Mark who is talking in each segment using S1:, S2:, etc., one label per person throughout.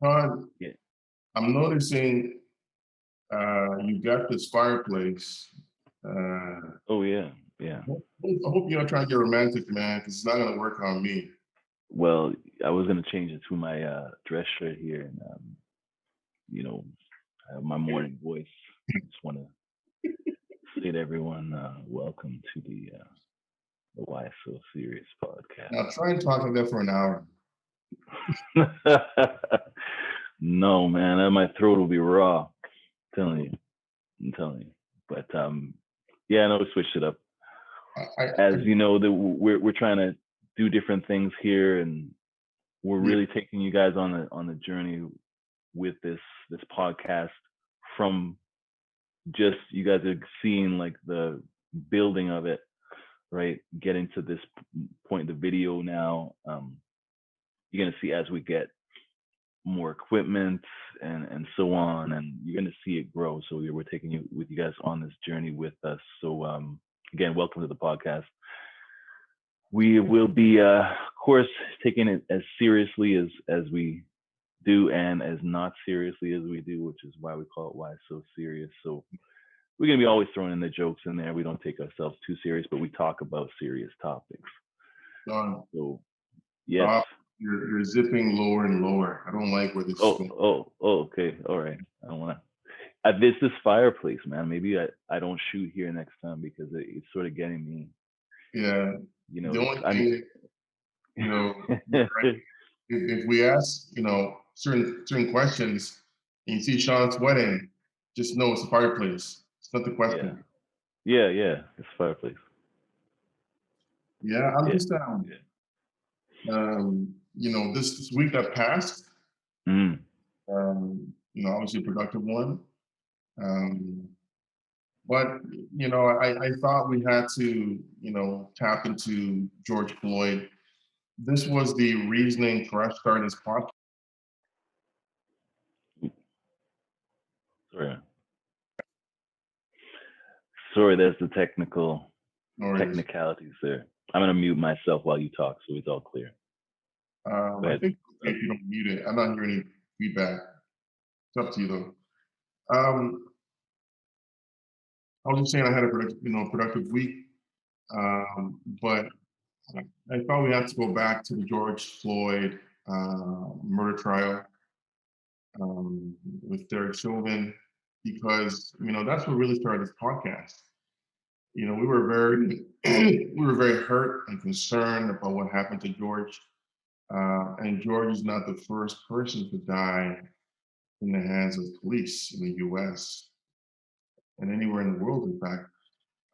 S1: Todd,
S2: Yeah.
S1: I'm noticing you got this fireplace.
S2: Oh yeah. Yeah.
S1: I hope you're not trying to get romantic, man, because it's not gonna work on me.
S2: Well, I was gonna change it to my dress shirt here, and you know, my morning voice. I just want to say to everyone, welcome to the Why So Serious
S1: Now try and talk like that for an hour.
S2: podcast. No, man, my throat will be raw. telling you, I'm telling you. But yeah, no, we switched it up. As
S1: I
S2: you know, we're trying to do different things here, and we're
S1: yeah,
S2: really taking you guys on the journey with this podcast from just you guys are seeing like the building of it, right? Getting to this point, the video now. You're gonna see as we get more equipment and so on, and you're gonna see it grow. So we're taking you with you guys on this journey with us. So again, welcome to the podcast. We will be, of course, taking it as seriously as we do, and as not seriously as we do, which is why we call it Why So Serious. So we're gonna be always throwing in the jokes in there. We don't take ourselves too serious, but we talk about serious topics.
S1: Don,
S2: So yes.
S1: stop. You're zipping lower and lower. I don't like where this is going.
S2: Okay, all right. I don't want to. This fireplace, man. Maybe I don't shoot here next time because it's sort of getting me.
S1: Yeah. The
S2: It's
S1: only
S2: I'm.
S1: thing, you know, right, if we ask, certain questions, and you see Sean sweating, just know it's a fireplace. It's not the
S2: Yeah,
S1: question.
S2: yeah. It's fireplace.
S1: Yeah, I'm
S2: Yeah,
S1: just
S2: yeah.
S1: this week that passed,
S2: Mm,
S1: obviously a productive one. Um, but I thought we had to, tap into George Floyd. This was the reasoning for us starting this podcast.
S2: sorry, sorry. There's the
S1: Or
S2: technicalities there. I'm gonna mute myself while you talk, so it's all clear. Go
S1: I
S2: ahead.
S1: think if you don't mute it, I'm not hearing any feedback. It's up to you though. I was just saying I had a productive week, but I thought we had to go back to the George Floyd murder trial with Derek Chauvin because that's what really started this podcast. We were very we were very hurt and concerned about what happened to George, and George is not the first person to die in the hands of police in the U.S. and anywhere in the world, in fact.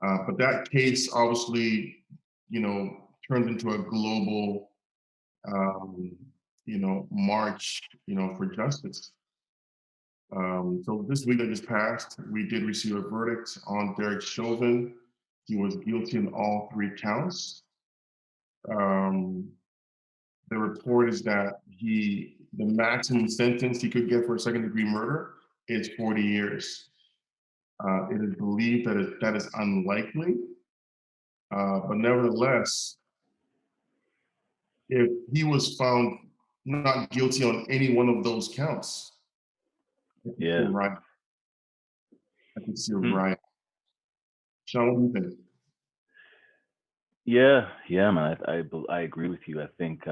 S1: But that case obviously, turned into a global, um, march, for justice. So this week that just passed, we did receive a verdict on Derek Chauvin. He was guilty in all three counts. Um, the report is that the maximum sentence he could get for a second-degree murder is 40 years. It is believed that is unlikely, but nevertheless, if he was found not guilty on any one of those counts, I could see a
S2: Yeah.
S1: riot. I could see a
S2: Hmm.
S1: riot. Sean, what do you think?
S2: Yeah, man. I agree with you. I think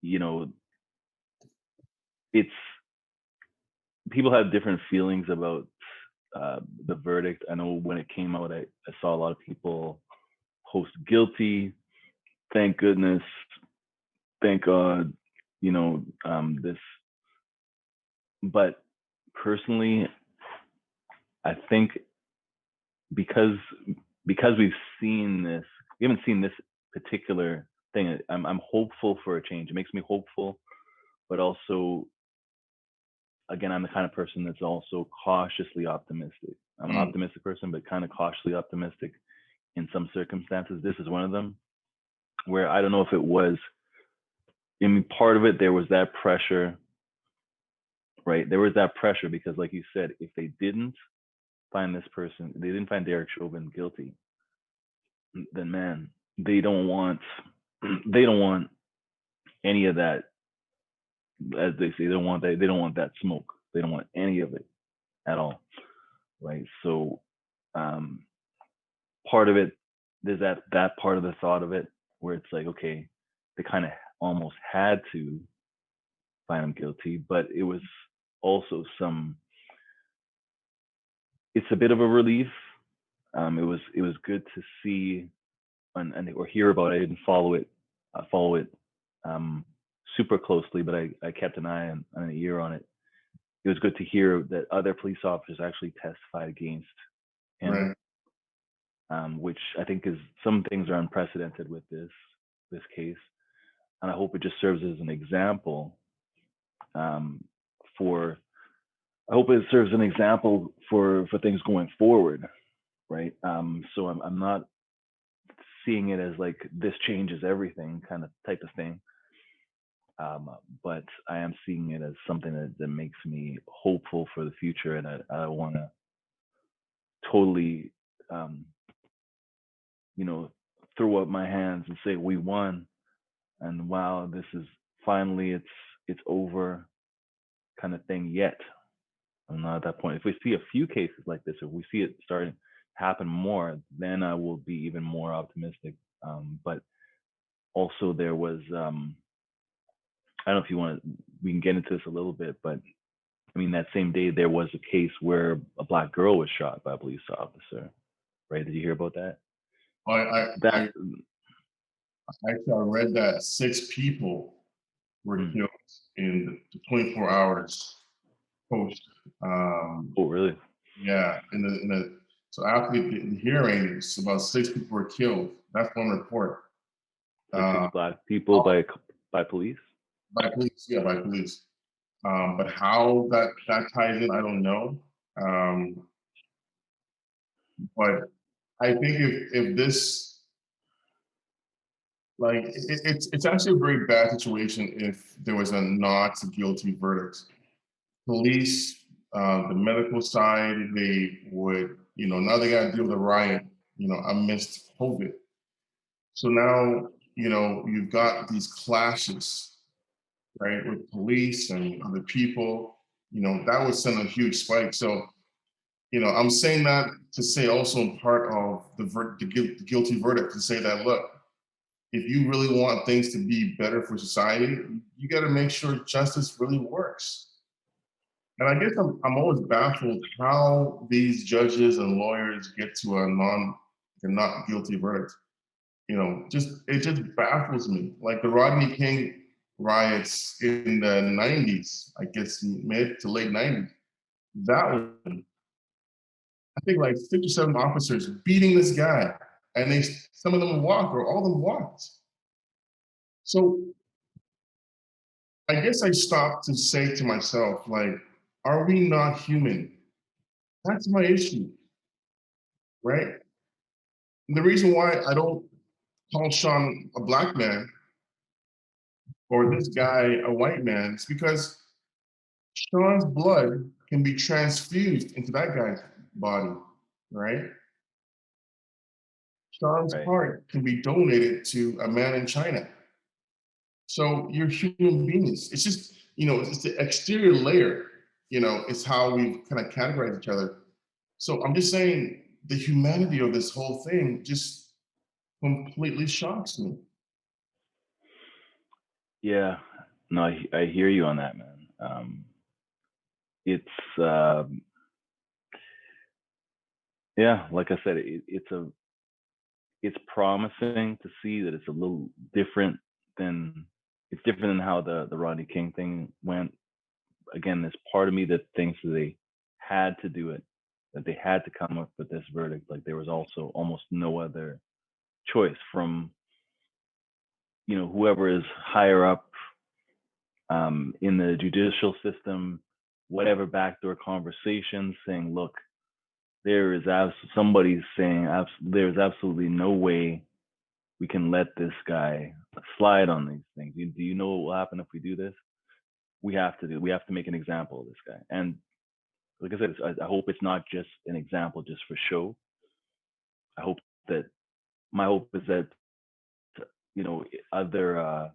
S2: you know it's people have different feelings about the verdict. I know when it came out, I saw a lot of people post guilty. Thank goodness, thank God, this. But personally, I think because we've seen this, we haven't seen this particular thing. I'm hopeful for a change. It makes me hopeful, but also again, I'm the kind of person that's also cautiously optimistic. I'm an
S1: Mm,
S2: optimistic person, but kind of cautiously optimistic in some circumstances. This is one of them where I don't know if it was, I mean, part of it, there was that pressure, right? There was that pressure because, like you said, if they didn't find this person, they didn't find Derek Chauvin guilty, then man, they don't want, they don't want any of that, as they say, they don't want that. They don't want that smoke. They don't want any of it at all, right? So, um, part of it, there's that part of the thought of it where it's like, okay, they kind of almost had to find him guilty, but it was also some. It's a bit of a relief. It was good to see and or hear about it. I didn't follow it um, super closely, but I kept an eye on an ear on it. It was good to hear that other police officers actually testified against him,
S1: Right.
S2: which I think is some things are unprecedented with this case, and I hope it just serves as an example um, for. I hope it serves an example for things going forward, right? So I'm not seeing it as like this changes everything kind of type of thing. But I am seeing it as something that makes me hopeful for the future, and I want to totally, um, you know, throw up my hands and say we won, and wow, this is finally it's over, kind of thing. Yet I'm not at that point. If we see a few cases like this, if we see it starting to happen more, then I will be even more optimistic. But also there was I don't know if you want to, we can get into this a little bit, but I mean, that same day there was a case where a black girl was shot by a police officer, right? Did you hear about that?
S1: I, I,
S2: That,
S1: I actually I read that 6 people were
S2: mm,
S1: killed in the 24 hours post. Um,
S2: oh, really?
S1: yeah, so after the hearings, about 6 people were killed. That's one report.
S2: Like six
S1: Uh,
S2: black people by police?
S1: by police, yeah, by police. But how that ties in, I don't know. Um, but I think if this like it's actually a very bad situation if there was a not guilty verdict. Police, the medical side, they would, now they got to deal with a riot, amidst COVID. So now, you've got these clashes, right, with police and other people. That would send a huge spike. So, I'm saying that to say also in part of the guilty verdict to say that, look, if you really want things to be better for society, you got to make sure justice really works. And I guess I'm always baffled how these judges and lawyers get to a not guilty verdict. It just baffles me. Like the Rodney King riots in the 90s, I guess mid to late 90s. That was, I think, like 57 officers beating this guy, and some of them walked, or all of them walked. So I guess I stopped to say to myself, like, are we not human? That's my issue, right? And the reason why I don't call Sean a black man or this guy a white man is because Sean's blood can be transfused into that guy's body, right? Sean's
S2: Right.
S1: heart can be donated to a man in China. So you're human beings. It's just, it's the exterior layer, it's how we kind of categorize each other. So I'm just saying the humanity of this whole thing just completely shocks me.
S2: Yeah. No, I hear you on that, man. It's yeah, like I said, it's promising to see that it's a little different than it's different than how the Rodney King thing went. Again, there's part of me that thinks that they had to do it, that they had to come up with this verdict. Like there was also almost no other choice from whoever is higher up in the judicial system, whatever backdoor conversations saying, look, there is somebody's saying there's absolutely no way we can let this guy slide on these things. Do you know what will happen if we do this? We have to make an example of this guy. And like I said, I hope it's not just an example just for show. I hope that my hope is that you know other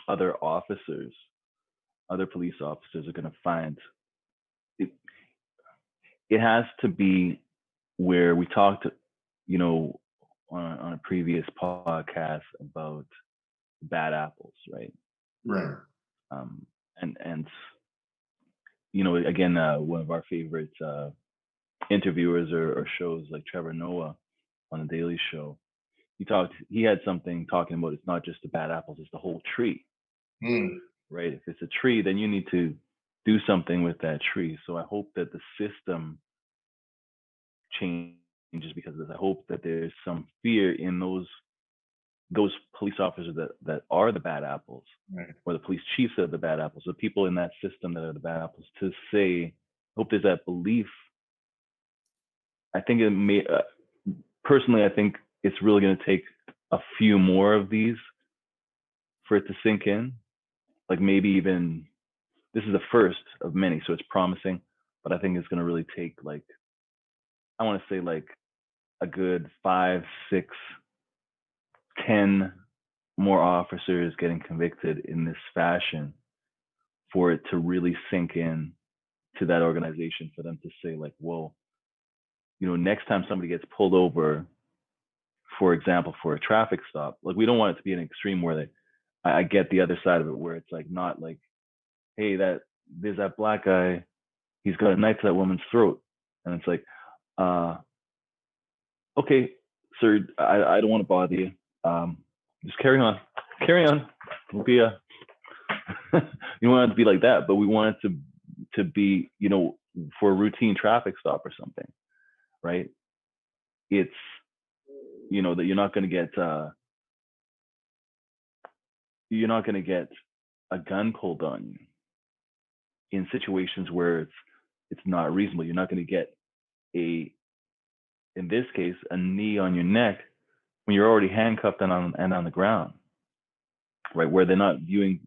S2: other officers, other police officers are going to find it. It has to be where we talked, you know, on a previous podcast about bad apples, right?
S1: Right.
S2: Um, and again, one of our favorite interviewers or shows like Trevor Noah on the Daily Show, he had something talking about it's not just the bad apples, it's the whole tree,
S1: Mm.
S2: right? If it's a tree, then you need to do something with that tree. So I hope that the system changes because of this. I hope that there's some fear in those police officers that are the bad apples,
S1: Right.
S2: or the police chiefs that are the bad apples, the people in that system that are the bad apples, to say, hope there's that belief. I think it may, personally, I think it's really going to take a few more of these for it to sink in. Like maybe even, this is the first of many, so it's promising, but I think it's going to really take like, I want to say like a good 5, 6, 10 more officers getting convicted in this fashion for it to really sink in to that organization, for them to say like, whoa, next time somebody gets pulled over, for example, for a traffic stop, like we don't want it to be an extreme where I get the other side of it, where it's like not like, hey, there's that black guy, he's got a knife to that woman's throat, and it's like, okay, sir, I don't want to bother you. Just carry on. We'll be you want it to be like that, but we want it to be, for a routine traffic stop or something, right? It's, that you're not going to get a gun pulled on you in situations where it's not reasonable. You're not going to get in this case, a knee on your neck when you're already handcuffed and on the ground, right? Where they're not viewing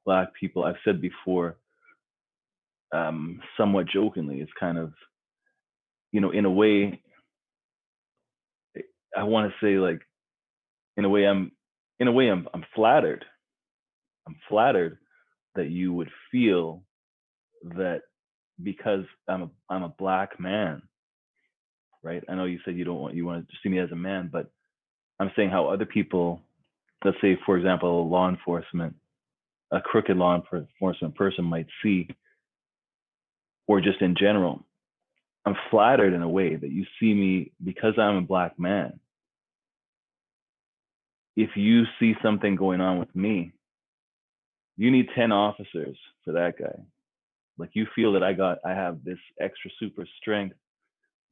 S2: Black people. I've said before, somewhat jokingly, it's kind of, in a way, I want to say like, in a way, I'm flattered. I'm flattered that you would feel that because I'm a Black man, right? I know you said you want to see me as a man, but I'm saying how other people, let's say, for example, a crooked law enforcement person might see, or just in general, I'm flattered in a way that you see me because I'm a Black man. If you see something going on with me, you need 10 officers for that guy. Like you feel that I have this extra super strength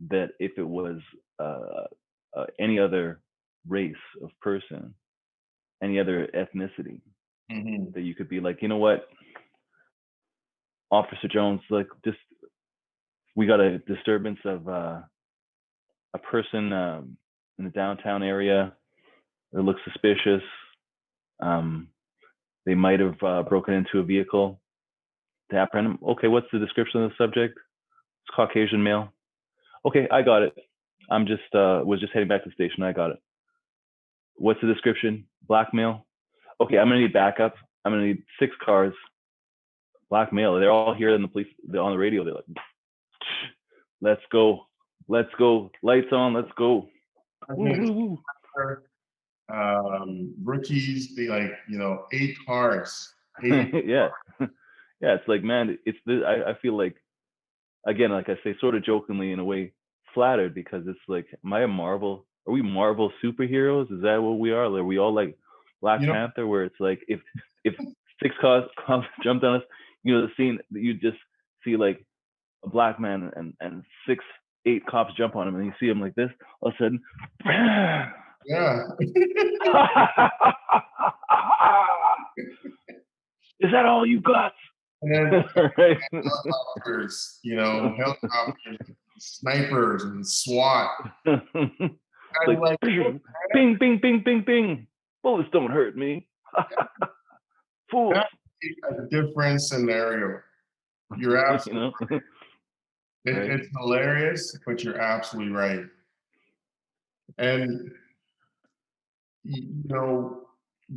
S2: that if it was any other race of person, any other ethnicity,
S1: Mm-hmm.
S2: that you could be like, you know what, Officer Jones, like just, we got a disturbance of a person in the downtown area that looks suspicious. They might have broken into a vehicle. Okay, what's the description of the subject? It's Caucasian male. Okay, I got it. I'm just was just heading back to the station. I got it. What's the description? Black male. Okay, I'm gonna need backup. I'm gonna need 6 cars. Black male. They're all here in the police. They're on the radio. They're like, let's go, lights on, let's go.
S1: I think rookies, they like 8 cars. 8
S2: Yeah. Yeah, it's like, man, I feel like, again, like I say, sort of jokingly in a way, flattered, because it's like, are we Marvel superheroes? Is that what we are? Are we all like Black Panther, where it's like, if 6 cars jumped on us, the scene that you just see like a Black man and 6, 8 cops jump on him, and you see him like this, all of a sudden,
S1: Yeah.
S2: is that all you got?
S1: And then
S2: Right.
S1: helicopters, snipers and SWAT.
S2: Like, bing, bing, bing, bing, bing. Bullets don't hurt me. Fools.
S1: That's a different scenario. You're absolutely right.
S2: Right.
S1: It's hilarious, but you're absolutely right. And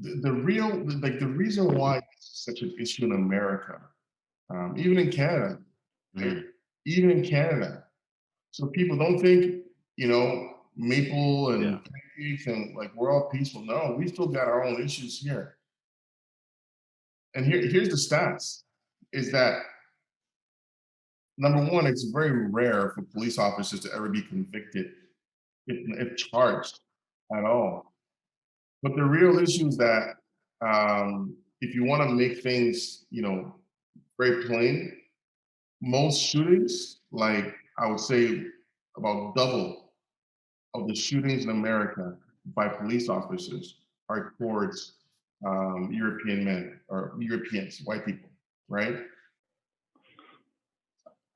S1: the reason why it's such an issue in America, even in Canada, right?
S2: Mhm.
S1: Even in Canada. So people don't think, maple
S2: Yeah.
S1: and pancakes and like we're all peaceful. No, we still got our own issues here. And here's the stats: is that number one, it's very rare for police officers to ever be convicted if charged at all. But the real issue is that if you want to make things, very plain, most shootings, like I would say about double of the shootings in America by police officers are towards European men or Europeans, white people, right?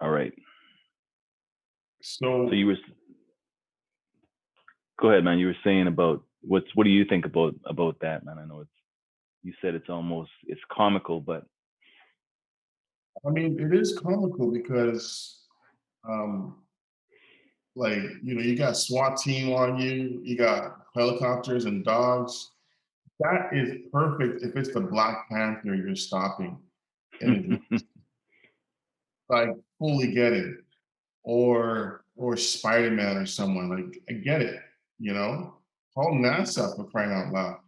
S2: All right. So
S1: So,
S2: you were go ahead, man. You were saying about what do you think about that, man? I know it's you said it's comical, but
S1: I mean, it is comical because, um, like, you got SWAT team on you, you got helicopters and dogs. That is perfect if it's the Black Panther you're stopping and like fully get it, or Spider-Man or someone like I get it, you know. Call NASA for crying out loud.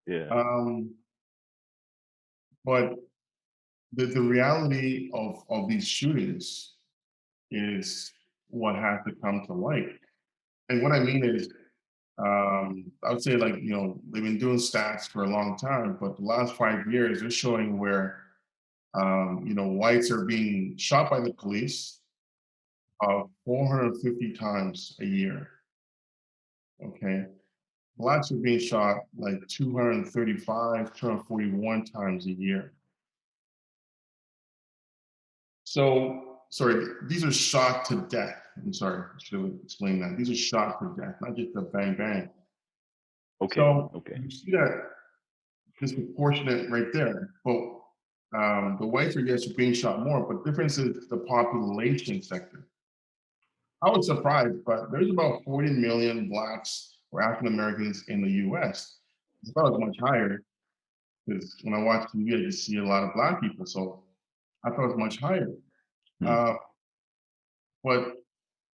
S2: yeah.
S1: Um, but the reality of these shootings is what has to come to light. And what I mean is, I would say like they've been doing stats for a long time, but the last 5 years they're showing where whites are being shot by the police 450 times a year. Okay, blacks are being shot like 235, 241 times a year. So, sorry, these are shot to death. I'm sorry, I should have explained that. These are shot to death, not just a bang bang.
S2: Okay.
S1: So
S2: Okay.
S1: you see that disproportionate right there. But the whites are yes being shot more, but the difference is the population sector. I was surprised, but there's about 40 million blacks or African Americans in the U.S. I thought it was much higher because when I watch TV, I just see a lot of black people. So I thought it was much higher.
S2: Hmm.
S1: Uh, but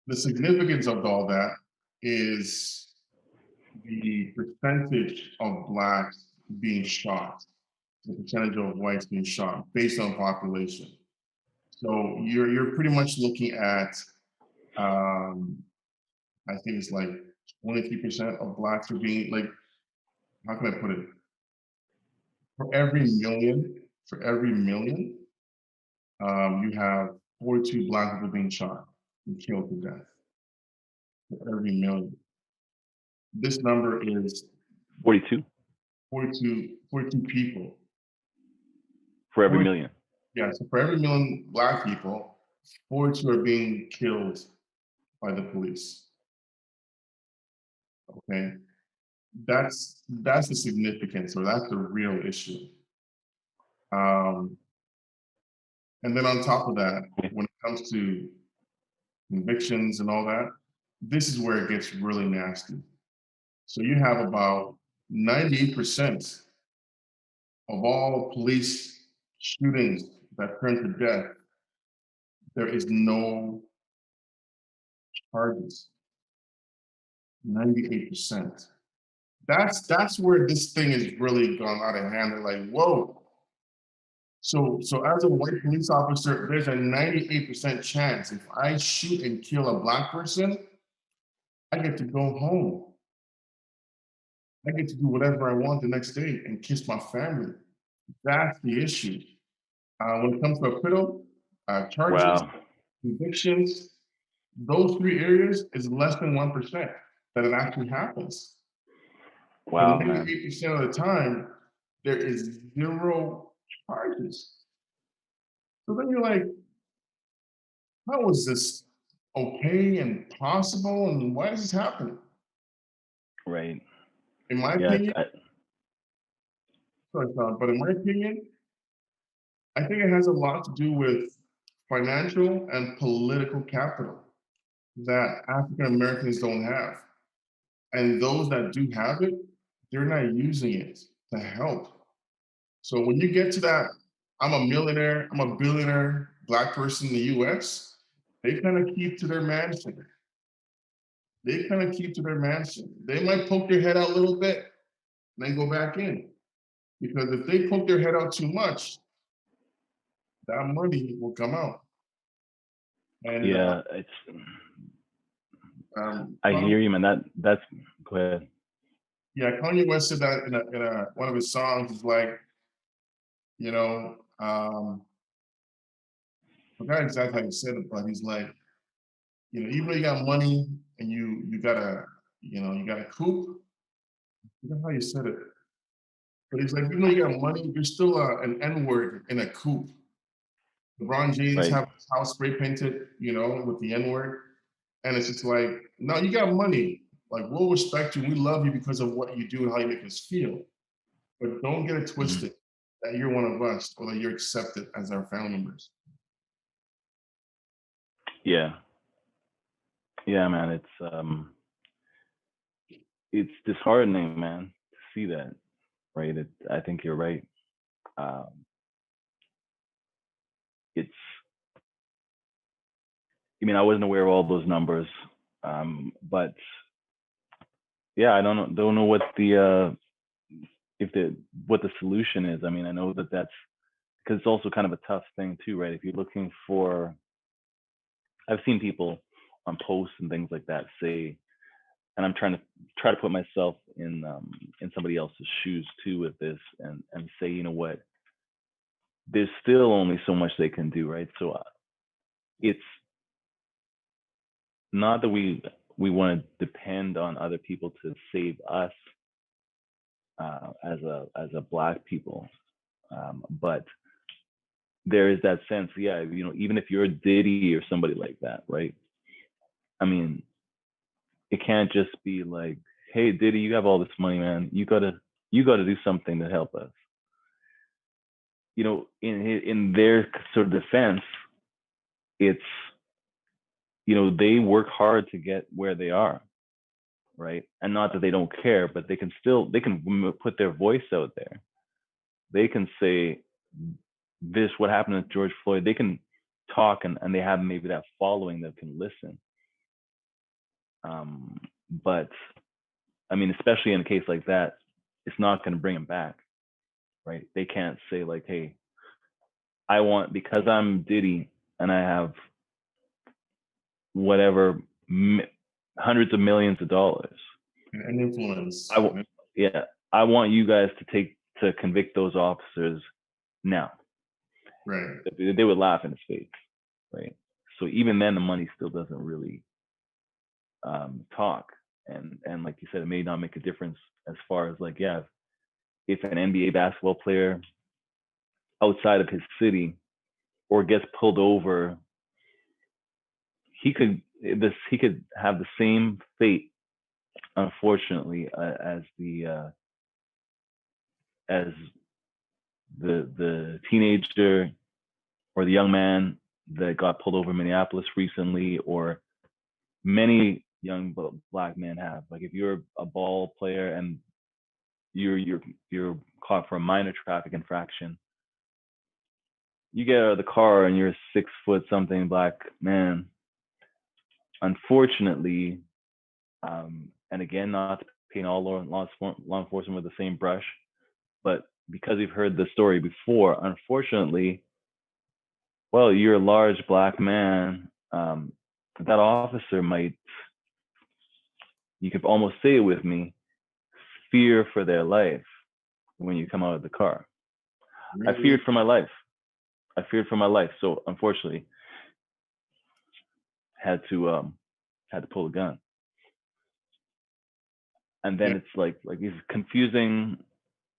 S1: the significance of all that is the percentage of blacks being shot, the percentage of whites being shot based on population. So you're pretty much looking at um, I think it's like 23% of blacks are being like, how can I put it? For every million, you have 42 black people being shot and killed to death for every million. This number is
S2: 42
S1: 42 people.
S2: for every
S1: 40,
S2: million.
S1: yeah, so for every million black people, 42 are being killed by the police. Okay, that's the significance, or that's the real issue. Um, and then on top of that,
S2: Okay.
S1: when it comes to convictions and all that, this is where it gets really nasty. So you have about 98% of all police shootings that turn to death, there is no charges. 98%. That's where this thing has really gone out of hand. They're like, whoa. So as a white police officer, there's a 98% chance if I shoot and kill a black person, I get to go home. I get to do whatever I want the next day and kiss my family. That's the issue. When it comes to acquittal, charges,
S2: Wow.
S1: convictions, those three areas is less than 1% that it actually happens. So
S2: Wow, man.
S1: 98% of the time, there is zero charges. So then you're like, how is this okay and possible? And why is this happening?
S2: Right.
S1: In my
S2: Yeah.
S1: opinion, sorry, Tom, but in my opinion, I think it has a lot to do with financial and political capital that African Americans don't have. And those that do have it, they're not using it. to help. So when you get to that, I'm a millionaire, I'm a billionaire black person in the US, they kind of keep to their mansion. They kind of keep to their mansion. They might poke their head out a little bit and then go back in. Because if they poke their head out too much, that money will come out. And
S2: Yeah, it's I
S1: Kanye,
S2: hear you, man. That's go ahead.
S1: yeah, Kanye West said that in one of his songs. Is like, you know, I forgot exactly how he said it, but he's like, even though you got money and you got you got a coupe. I forgot how you said it, but he's like, even though you got money, you're still an N word in a coupe. LeBron James
S2: Right.
S1: have his house spray painted, with the N word, and it's just like, no, you got money. Like, we'll respect you. We love you because of what you do and how you make us feel. But don't get it
S2: Mhm.
S1: twisted that you're one of us or that you're accepted as our family members.
S2: Yeah. Yeah, man. It's disheartening, man, to see that. Right. I think you're right. Um, it's. I mean, I wasn't aware of all those numbers, but yeah, I don't know what the if the what the solution is. I mean, I know that that's because it's also kind of a tough thing too, right? If you're looking for, I've seen people on posts and things like that say, and I'm try to put myself in somebody else's shoes too with this, and say, you know what, there's still only so much they can do, right? So it's not that we want to depend on other people to save us as a black people, but there is that sense, yeah, even if you're a Diddy or somebody like that, right? I mean, it can't just be like, hey Diddy, you have all this money, man, you gotta do something to help us. In their sort of defense, it's, they work hard to get where they are, right? And not that they don't care, but they can put their voice out there. They can say this, what happened with George Floyd. They can talk, and they have maybe that following that can listen. But I mean, especially in a case like that, it's not going to bring them back, right? They can't say like, hey, I want, because I'm Diddy and I have whatever hundreds of millions of dollars.
S1: And
S2: I
S1: influence.
S2: w- yeah, I want you guys to convict those officers now.
S1: Right.
S2: They would laugh in his face, right? So even then, the money still doesn't really talk, and like you said, it may not make a difference as far as like, yeah, if an NBA basketball player outside of his city or gets pulled over, he could have the same fate, unfortunately, as the teenager or the young man that got pulled over in Minneapolis recently, or many young black men have. Like if you're a ball player and you're caught for a minor traffic infraction, you get out of the car and you're a 6 foot something black man. Unfortunately, and again, not to paint all law enforcement with the same brush, but because we've heard the story before, unfortunately, well, you're a large black man. That officer might, you could almost say it with me, fear for their life when you come out of the car. I
S1: Really.
S2: feared for my life. I feared for my life. So unfortunately, had to um, had to pull a gun. And
S1: Yeah.
S2: then it's like it's confusing.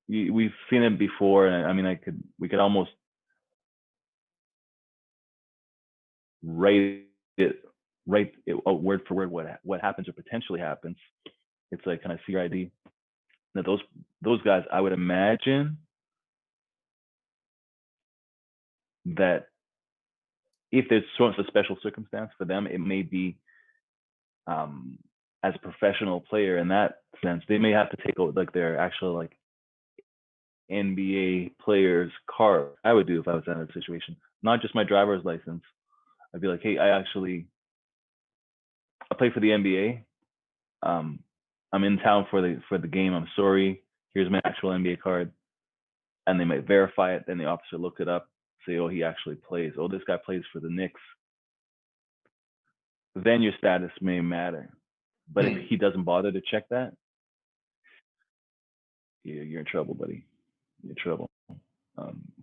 S2: We've seen it before, and I mean, we could almost write it out word for word what happens or potentially happens. It's like, can I see your ID? Now those guys, I would imagine that if there's sort of a special circumstance for them, it may be, um, as a professional player in that sense, they may have to take out like their actual like NBA players' card. I would do if I was in that situation. Not just my driver's license. I'd be like, hey, I play for the NBA. I'm in town for the game. I'm sorry. Here's my actual NBA card. And they might verify it. Then the officer look it up, say, oh, he actually plays. Oh, this guy plays for the Knicks. Then your status may matter. But if he doesn't bother to check that, you're in trouble, buddy. You're in trouble.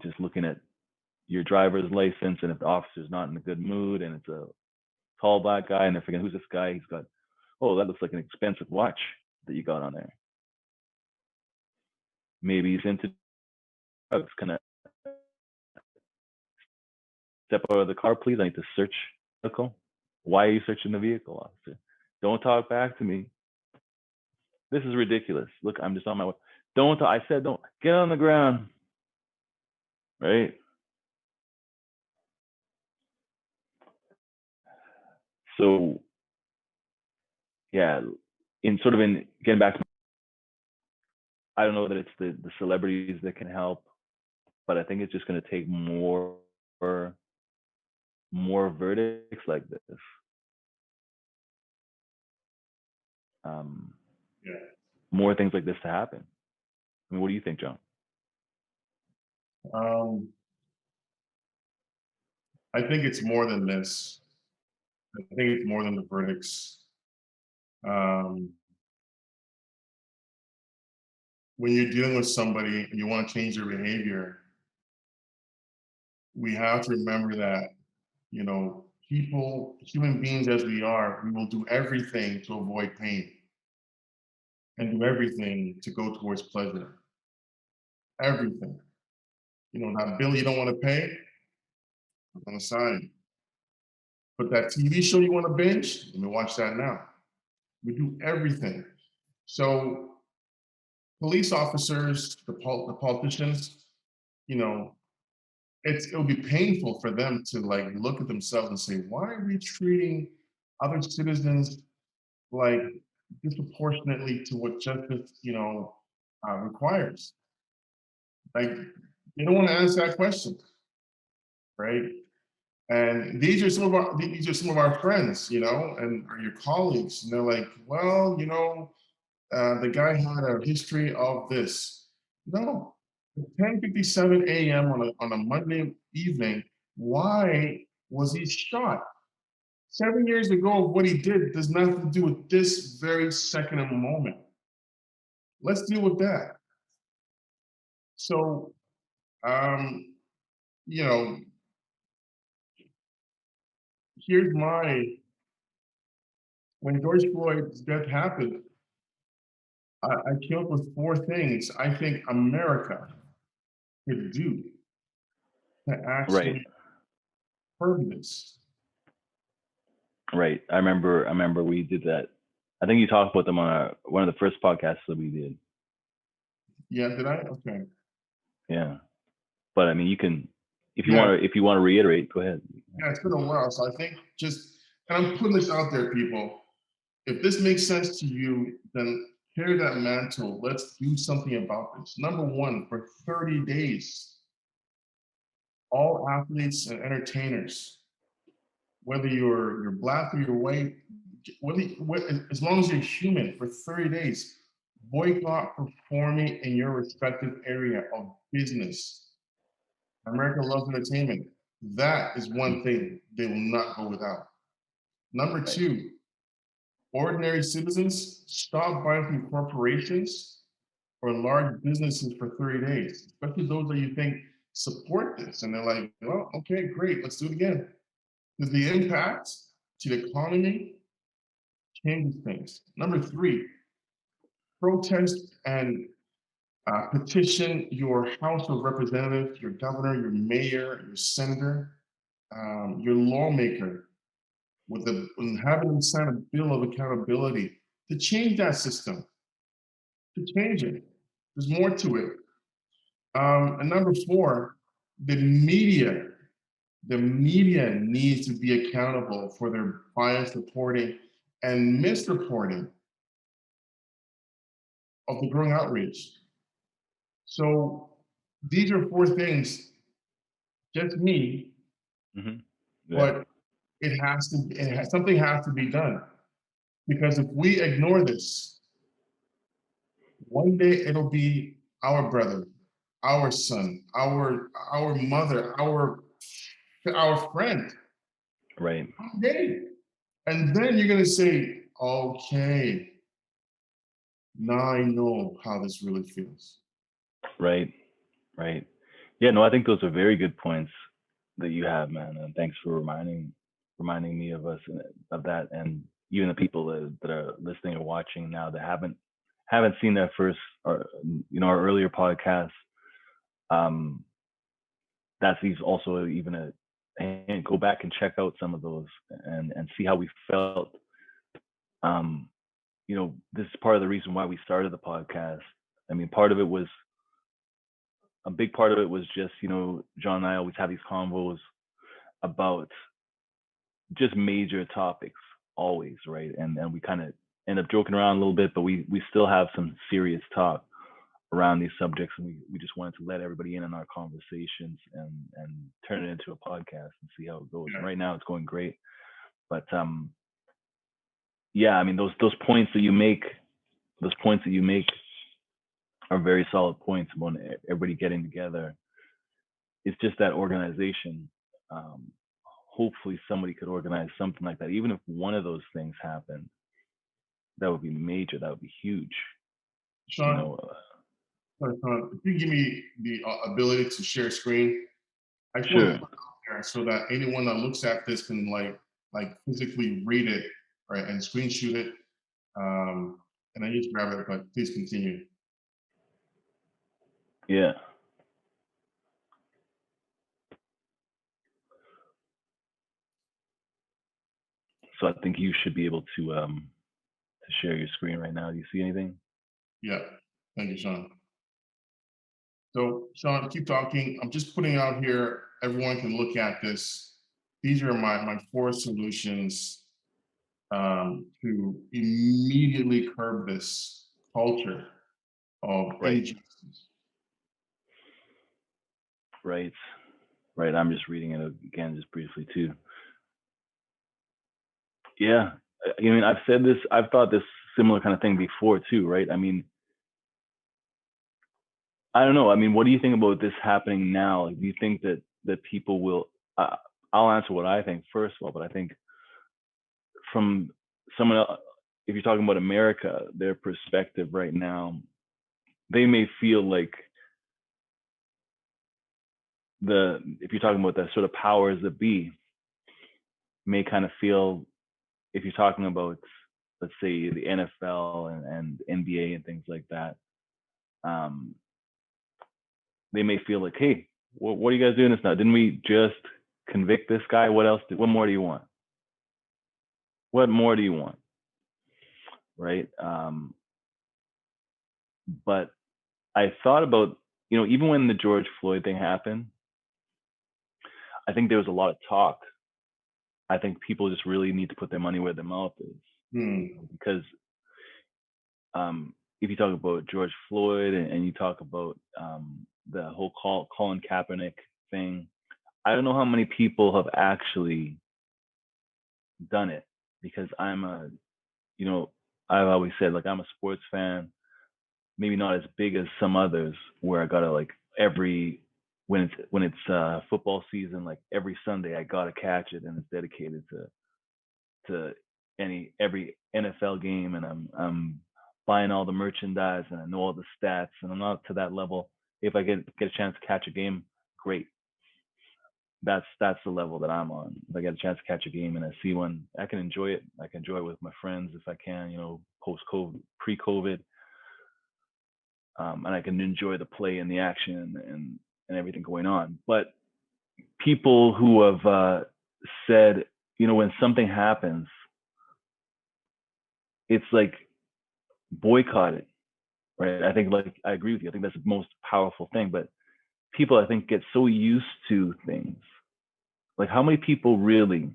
S2: Just looking at your driver's license, and if the officer's not in a good mood, and it's a tall black guy, and they're thinking, who's this guy? He's got, oh, that looks like an expensive watch that you got on there. Maybe he's into drugs. Can I step out of the car, please? I need to search the vehicle. Why are you searching the vehicle, officer? Don't talk back to me. This is ridiculous. Look, I'm just on my way. Don't. I said don't. Get on the ground. Right? So, yeah, in getting back to, I don't know that it's the celebrities that can help, but I think it's just going to take more verdicts like this.
S1: Yeah.
S2: More things like this to happen. I mean, what do you think, John?
S1: I think it's more than this. I think it's more than the verdicts. When you're dealing with somebody and you want to change their behavior, we have to remember that, you know, people, human beings as we are, we will do everything to avoid pain and do everything to go towards pleasure. Everything. You know, that bill you don't want to pay, on the side. But that TV show you want to binge, let me watch that now. We do everything. So police officers, the politicians, you know, it'll be painful for them to like look at themselves and say, why are we treating other citizens like disproportionately to what justice, requires? Like they don't want to answer that question, right? And these are some of our friends, you know, and or your colleagues. And they're like, well, you know, the guy had a history of this. No, 10:57 a.m. on a Monday evening. Why was he shot? 7 years ago, what he did does nothing to do with this very second and moment. Let's deal with that. So, um, you know, here's my when George Floyd's death happened, I came up with four things I think America could do to
S2: Right.
S1: actually curb this.
S2: Right. I remember we did that. I think you talked about them on one of the first podcasts that we did.
S1: Yeah, did I? Okay.
S2: Yeah. But I mean, you can, if you
S1: Yeah,
S2: want to reiterate, go ahead.
S1: yeah, it's been a while. So I think and I'm putting this out there, people. If this makes sense to you, then carry that mantle. Let's do something about this. Number one, for 30 days, all athletes and entertainers, whether you're black or you're white, as long as you're human, for 30 days, boycott performing in your respective area of business. America loves entertainment. That is one thing they will not go without. Number two, ordinary citizens stop buying from corporations or large businesses for 30 days, especially those that you think support this. And they're like, well, okay, great, let's do it again. Because the impact to the economy changes things. Number three, protest and petition your House of Representatives, your governor, your mayor, your senator, your lawmaker, and having them sign a bill of accountability to change that system, to change it. There's more to it. And number four, the media needs to be accountable for their bias reporting and misreporting of the growing outrage. So these are four things, just me,
S2: Hmm. Yeah.
S1: but something has to be done. Because if we ignore this, one day it'll be our brother, our son, our mother, our friend.
S2: Right.
S1: One day. And then you're gonna say, okay, now I know how this really feels.
S2: Right. Right. Yeah. No, I think those are very good points that you have, man. And thanks for reminding me of us of that, and even the people that are listening or watching now that haven't seen that first or our earlier podcast. Um, also even and go back and check out some of those and see how we felt. Um, this is part of the reason why we started the podcast. I mean, a big part of it was just, John and I always have these convos about just major topics always, right? And we kind of end up joking around a little bit, but we still have some serious talk around these subjects, and we just wanted to let everybody in on our conversations and turn it into a podcast and see how it goes. And
S1: Yeah.
S2: right now it's going great. But yeah, I mean those points that you make are very solid points about everybody getting together. It's just that organization. Um, Hopefully somebody could organize something like that. Even if one of those things happened, that would be major. That would be huge. You
S1: Sean,
S2: know,
S1: if you give me the ability to share screen, I just want to
S2: sure.
S1: put it out there so that anyone that looks at this can like physically read it, right, and screenshot it, and then just grab it. But please continue.
S2: Yeah. So I think you should be able to share your screen right now. Do you see anything?
S1: Yeah, thank you, Sean. So, Sean, keep talking. I'm just putting out here. Everyone can look at this. These are my four solutions to immediately curb this culture of
S2: Right.
S1: injustice.
S2: Right. Right. I'm just reading it again, just briefly too. Yeah. I mean, I've thought this similar kind of thing before too, right? I mean, I don't know. I mean, what do you think about this happening now? Like, do you think that people will? I'll answer what I think first of all, but I think from someone else, if you're talking about America, their perspective right now, they may feel like if you're talking about the sort of powers that be, may kind of feel, if you're talking about, let's say, the NFL and NBA and things like that, um, they may feel like, hey, what are you guys doing this now? Didn't we just convict this guy? What else? What more do you want? What more do you want? Right? But I thought about, even when the George Floyd thing happened, I think there was a lot of talk. I think people just really need to put their money where their mouth is,
S1: Hmm.
S2: because if you talk about George Floyd and you talk about the whole Colin Kaepernick thing, I don't know how many people have actually done it, because you know, I've always said, like, I'm a sports fan, maybe not as big as some others, where I gotta, like, when it's football season, like every Sunday I gotta catch it, and it's dedicated to every NFL game, and I'm buying all the merchandise, and I know all the stats, and I'm not to that level. If I get a chance to catch a game, great. That's the level that I'm on. If I get a chance to catch a game and I see one, I can enjoy it. I can enjoy it with my friends if I can, post COVID, pre-COVID, and I can enjoy the play and the action and everything going on. But people who have said, when something happens, it's like, boycott it, right? I think, like, I agree with you. I think that's the most powerful thing. But people, I think, get so used to things. Like, how many people really,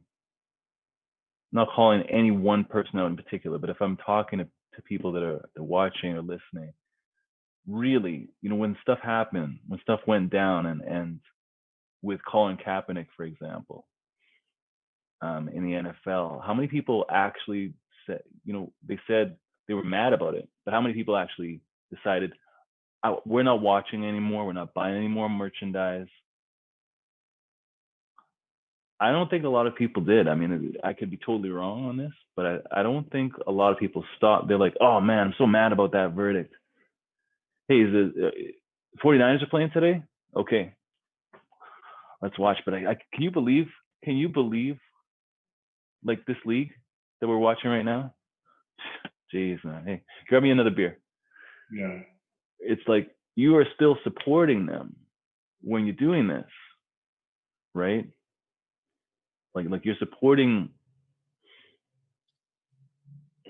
S2: not calling any one person out in particular, but if I'm talking to people that are watching or listening, really, when stuff happened, when stuff went down, and with Colin Kaepernick, for example, in the NFL, how many people actually said, they said they were mad about it, but how many people actually decided, we're not watching anymore, we're not buying any more merchandise? I don't think a lot of people did. I mean, I could be totally wrong on this, but I don't think a lot of people stopped. They're like, oh man, I'm so mad about that verdict. Hey, is the 49ers are playing today? Okay, let's watch. But can you believe like this league that we're watching right now? Jeez, man. Hey, grab me another beer.
S1: Yeah.
S2: It's like you are still supporting them when you're doing this, right? Like you're supporting.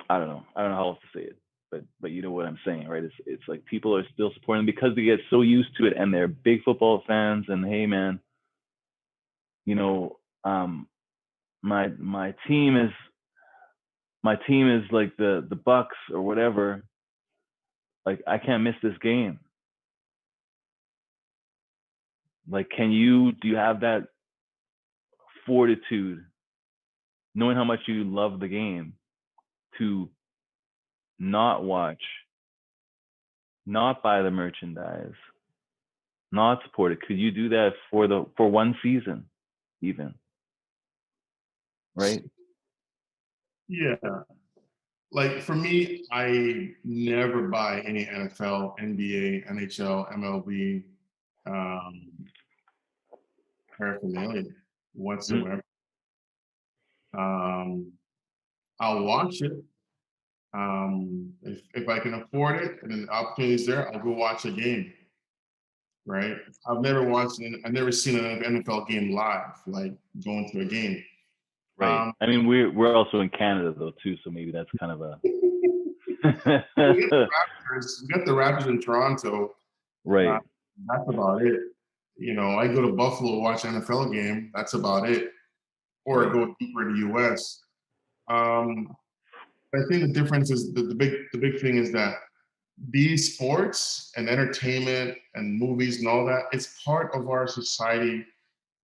S2: I don't know how else to say it, but you know what I'm saying, right? It's like people are still supporting because they get so used to it, and they're big football fans. And hey, man, my team is like the Bucks or whatever. Like I can't miss this game. Like, do you have that fortitude, knowing how much you love the game, to not watch, not buy the merchandise, not support it? Could you do that for one season, even? Right?
S1: Yeah. Like for me, I never buy any NFL, NBA, NHL, MLB paraphernalia
S2: Mm,
S1: whatsoever. Um, I'll watch it. If I can afford it and the opportunity is there, I'll go watch a game. Right? I've never seen an NFL game live, like going to a game.
S2: right.
S1: Um,
S2: I mean, we're also in Canada though too, so maybe that's kind of a
S1: we got the Raptors in Toronto. Uh,
S2: right.
S1: that's about it. I go to Buffalo to watch an NFL game. That's about it. Or
S2: Right.
S1: go deeper to the U.S. I think the difference is the big thing is that these sports and entertainment and movies and all that, it's part of our society.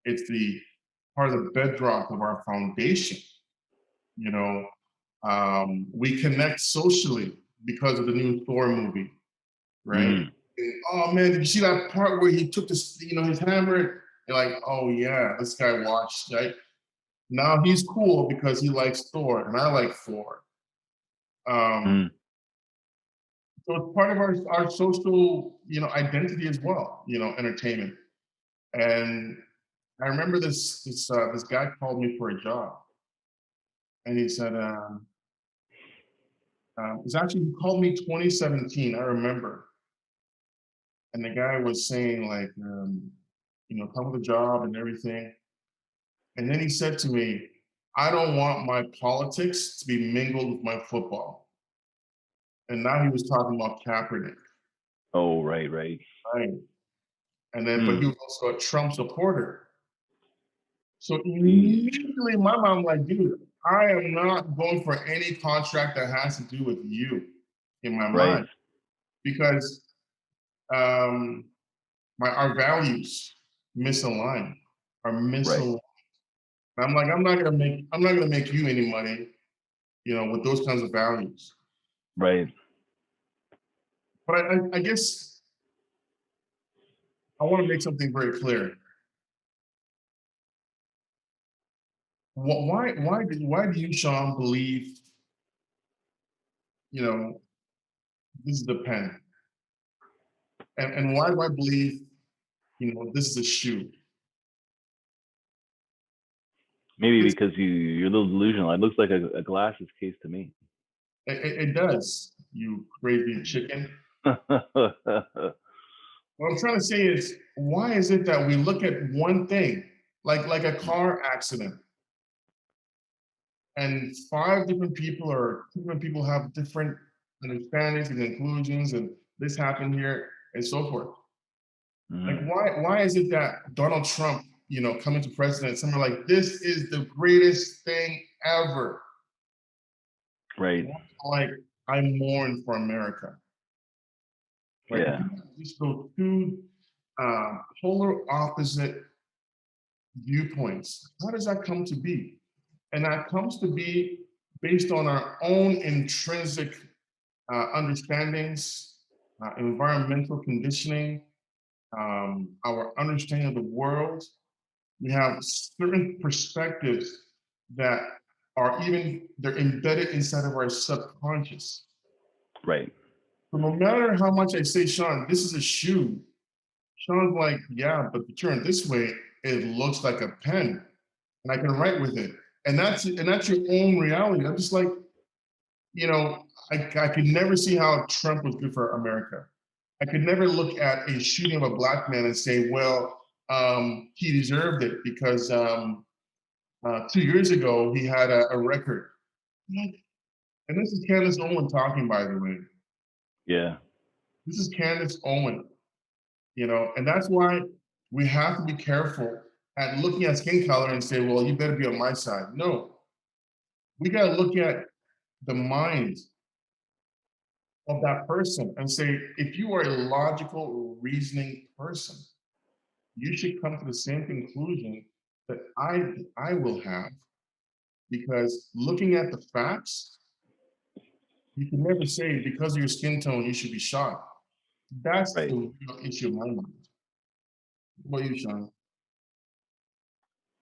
S1: It's the part of the bedrock of our foundation. You know, we connect socially because of the new Thor movie, right?
S2: Mm-hmm.
S1: And, oh man, did you see that part where he took his hammer? You're like, oh yeah, this guy watched, right? Now he's cool because he likes Thor, and I like Thor. Um,
S2: Mm,
S1: so it's part of our social, identity as well. Entertainment. And I remember this guy called me for a job, and he said, it's actually he called me 2017. I remember, and the guy was saying like, come with a job and everything. And then he said to me, I don't want my politics to be mingled with my football. And now he was talking about Kaepernick,
S2: oh, right.
S1: right? And then, but he
S2: Mm,
S1: was also a Trump supporter. So
S2: geez.
S1: immediately in my mind, I'm like, dude, I am not going for any contract that has to do with you in my
S2: Right.
S1: mind because um, our values misalign, are
S2: Right.
S1: misaligned. I'm like, I'm not gonna make you any money, with those kinds of values.
S2: Right.
S1: But I guess I want to make something very clear. Why do you, Sean, believe you know this is the pen, and why do I believe this is a shoe?
S2: Maybe
S1: It's,
S2: because you're a little delusional. It looks like a glasses case to me.
S1: it does, you crazy chicken. What I'm trying to say is, why is it that we look at one thing, like a car accident, and five different people or two different people have different understandings and conclusions, and this happened here and so forth. Like,
S2: Mm,
S1: why is it that Donald Trump, coming to president, someone like this is the greatest thing ever?
S2: right.
S1: And I'm like, I mourn for America. Like
S2: Yeah.
S1: just go two polar opposite viewpoints. How does that come to be? And that comes to be based on our own intrinsic understandings, environmental conditioning, our understanding of the world. We have certain perspectives that are even they're embedded inside of our subconscious.
S2: Right.
S1: So no matter how much I say, Sean, this is a shoe, Sean's like, yeah, but if you turn it this way, it looks like a pen, and I can write with it. And that's your own reality. I'm just like, you know, I could never see how Trump was good for America. I could never look at a shooting of a black man and say, well, he deserved it because 2 years ago he had a record. And this is Candace Owen talking, by the way.
S2: Yeah.
S1: This is Candace Owen, and that's why we have to be careful at looking at skin color and say, well, you better be on my side. No, we got to look at the mind of that person and say, if you are a logical, reasoning person, you should come to the same conclusion that I will have, because looking at the facts, you can never say because of your skin tone you should be shot. That's
S2: Right.
S1: the real issue of my mind. What about you, Sean?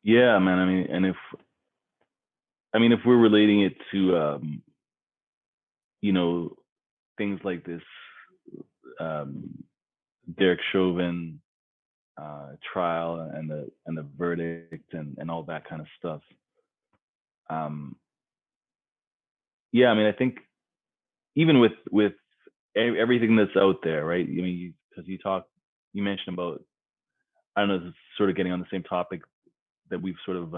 S2: Yeah, man. If we're relating it to you know, things like this um Derek Chauvin trial and the verdict and all that kind of stuff. Um, yeah, I think even with everything that's out there, right? Because you mentioned about, I don't know, this is sort of getting on the same topic that we've sort of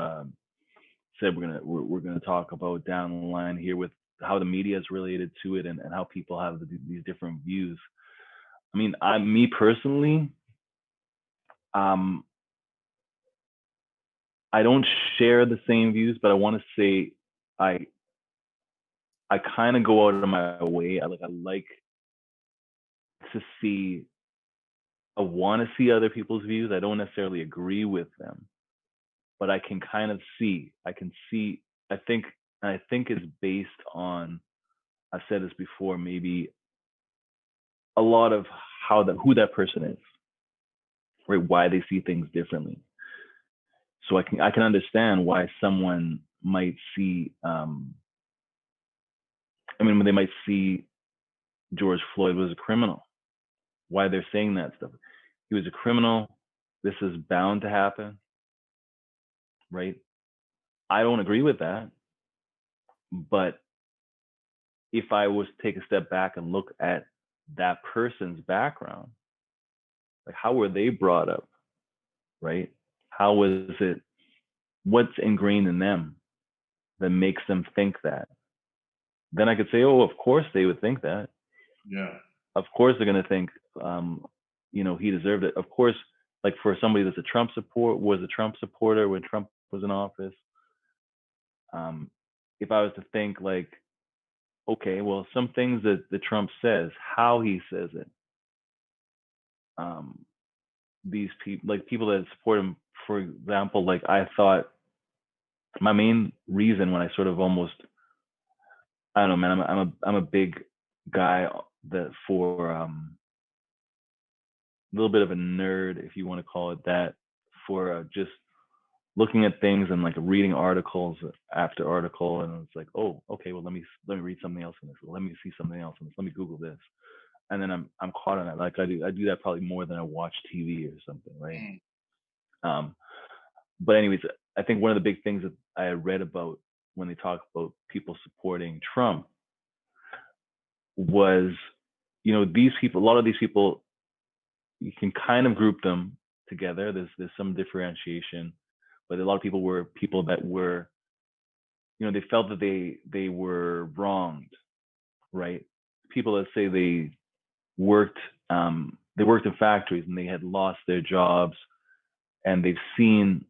S2: said we're gonna talk about down the line here, with how the media is related to it, and how people have these different views. Me personally, um, I don't share the same views, but I want to say I I kind of go out of my way. I like to see. I want to see other people's views. I don't necessarily agree with them, but I can kind of see. I can see. I think. I think it's based on. I've said this before. Maybe a lot of who that person is, right? Why they see things differently. So I can understand why someone might see. When they might see George Floyd was a criminal, why they're saying that stuff. He was a criminal. This is bound to happen, right? I don't agree with that. But if I was to take a step back and look at that person's background, like how were they brought up, right? How was it, what's ingrained in them that makes them think that? Then I could say, oh, of course they would think that.
S1: Yeah.
S2: Of course they're going to think, he deserved it. Of course, like for somebody that's was a Trump supporter when Trump was in office. If I was to think like, okay, well, some things that the Trump says, how he says it, these people, like people that support him, for example, like I thought my main reason when I sort of almost, I don't know, man, I'm a big guy that for a little bit of a nerd, if you want to call it that, for just looking at things and like reading articles after article, and it's like, oh, okay, well, let me read something else in this. Let me see something else in this. Let me Google this, and then I'm caught on it. Like I do that probably more than I watch TV or something, right? Um, but anyways, I think one of the big things that I read about when they talk about people supporting Trump was, these people, a lot of these people, you can kind of group them together. There's some differentiation, but a lot of people were people that were, they felt that they were wronged, right? People that say worked they worked in factories and they had lost their jobs, and they've seen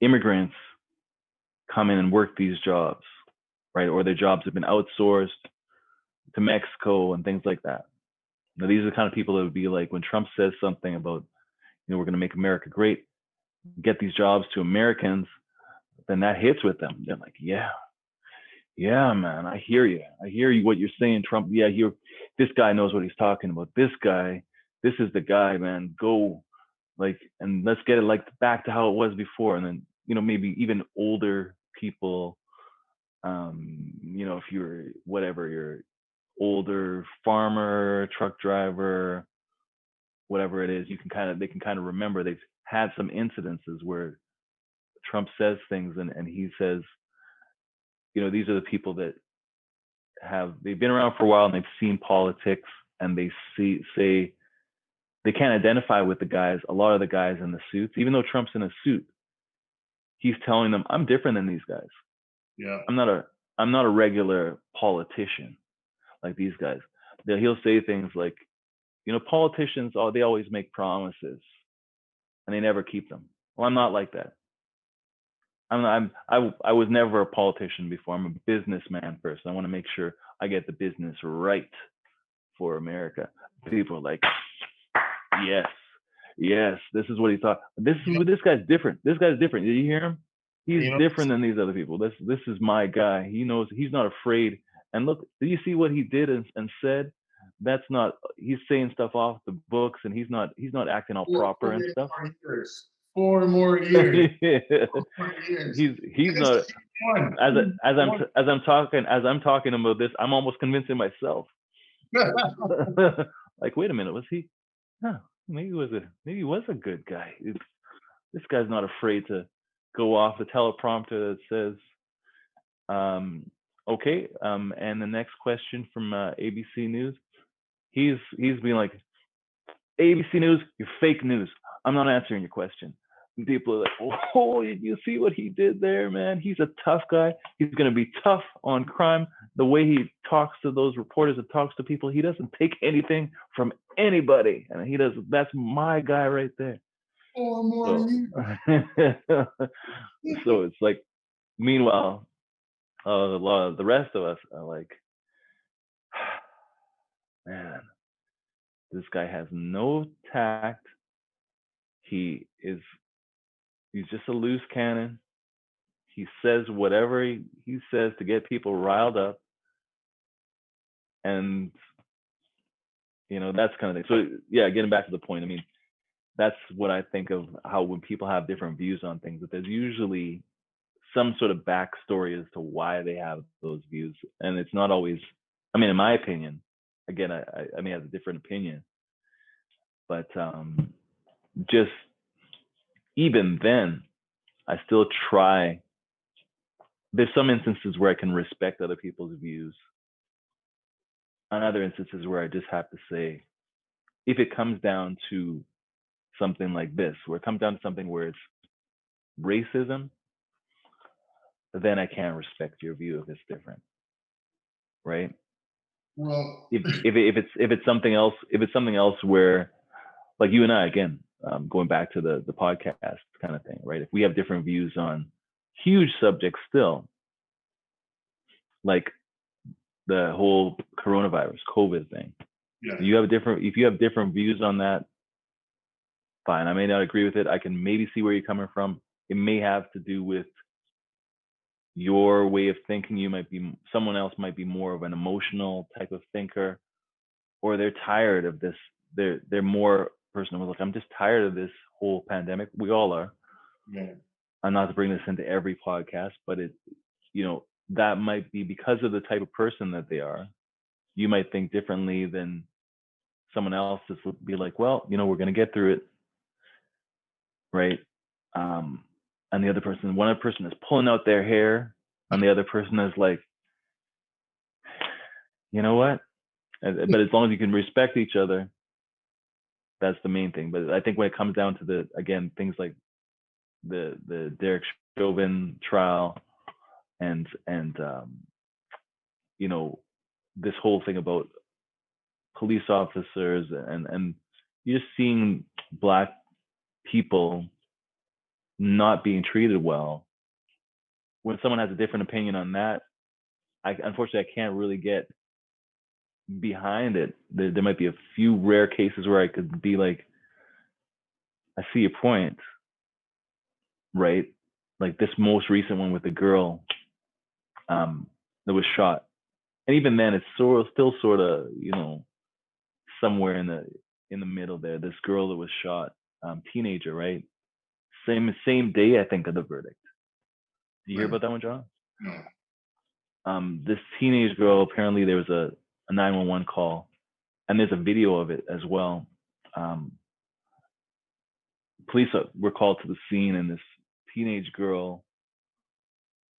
S2: immigrants come in and work these jobs, right? Or their jobs have been outsourced. to Mexico and things like that. Now, these are the kind of people that would be like, when Trump says something about, we're going to make America great, get these jobs to Americans, then that hits with them. They're like, yeah, man, I hear you. I hear you, what you're saying, Trump. Yeah, this guy knows what he's talking about. This is the guy, man. Go, like, and let's get it like back to how it was before. And then, maybe even older people, if you're older farmer, truck driver, whatever it is, they can kind of remember they've had some incidences where Trump says things and he says, these are the people that they've been around for a while and they've seen politics, and they say they can't identify with a lot of the guys in the suits. Even though Trump's in a suit, he's telling them, I'm different than these guys.
S1: Yeah.
S2: I'm not a regular politician like these guys. He'll say things like, politicians, they always make promises and they never keep them. Well, I'm not like that. I was never a politician before. I'm a businessman first. I want to make sure I get the business right for America. People are like, yes, this is what he thought. This guy's different. This guy's different. Did you hear him? He's different than these other people. This is my guy. He knows, he's not afraid. And look, did you see what he did and said? That's not, he's saying stuff off the books, and he's not acting all proper and stuff.
S1: 4 more years. 4 more years.
S2: He's not. As I'm talking about this, I'm almost convincing myself. Like, wait a minute, was he? Huh, maybe he was a good guy. This guy's not afraid to go off the teleprompter that says, okay. And the next question from ABC News, he's been like, ABC News, you're fake news. I'm not answering your question. And people are like, oh, you see what he did there, man? He's a tough guy. He's going to be tough on crime. The way he talks to those reporters and talks to people, he doesn't take anything from anybody. And he does. That's my guy right there.
S1: 4 more years.
S2: So it's like, meanwhile, a lot of the rest of us are like, man, this guy has no tact. He's just a loose cannon. He says whatever he says to get people riled up. And, that's kind of thing. So yeah, getting back to the point, I mean, that's what I think of how when people have different views on things, that there's usually some sort of backstory as to why they have those views. And it's not always, I mean, in my opinion, again, I may have a different opinion, but just even then, I still try. There's some instances where I can respect other people's views. On other instances where I just have to say, if it comes down to something like this, where it comes down to something where it's racism, then I can't respect your view if it's different, right?
S1: Well,
S2: if it's something else where, like you and I, again, going back to the podcast kind of thing, right? If we have different views on huge subjects still, like the whole coronavirus, COVID thing,
S1: yeah.
S2: if you have different views on that, fine. I may not agree with it. I can maybe see where you're coming from. It may have to do with your way of thinking. Someone else might be more of an emotional type of thinker, or they're tired of this. They're more personal. Look, I'm just tired of this whole pandemic. We all are.
S1: Yeah.
S2: I'm not to bring this into every podcast, but that might be because of the type of person that they are. You might think differently than someone else. Just would be like, well, we're going to get through it, right? And the other person, one person is pulling out their hair, and the other person is like, you know what? But as long as you can respect each other, that's the main thing. But I think when it comes down to things like the Derek Chauvin trial, and this whole thing about police officers, and you're just seeing Black people not being treated well. When someone has a different opinion on that, unfortunately I can't really get behind it. There might be a few rare cases where I could be like, I see your point, right? Like this most recent one with the girl that was shot, and even then, it's still sort of, somewhere in the middle there. This girl that was shot, teenager, right? Same day, I think, of the verdict. Did you hear
S1: Right.
S2: about that one, John?
S1: No.
S2: This teenage girl, apparently there was a 911 call, and there's a video of it as well. Police were called to the scene, and this teenage girl,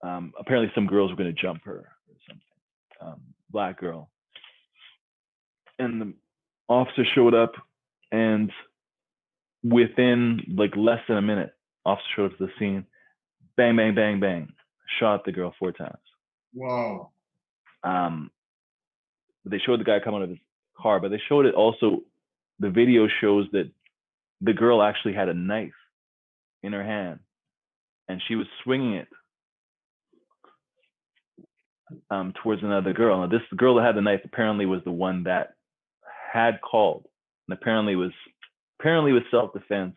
S2: apparently some girls were going to jump her or something, black girl. And the officer showed up, and within like less than a minute, officer showed up to the scene, bang, bang, bang, bang, shot the girl 4 times.
S1: Wow.
S2: They showed the guy come out of his car, but they showed it also. The video shows that the girl actually had a knife in her hand, and she was swinging it towards another girl. Now, this girl that had the knife apparently was the one that had called, and apparently was self-defense.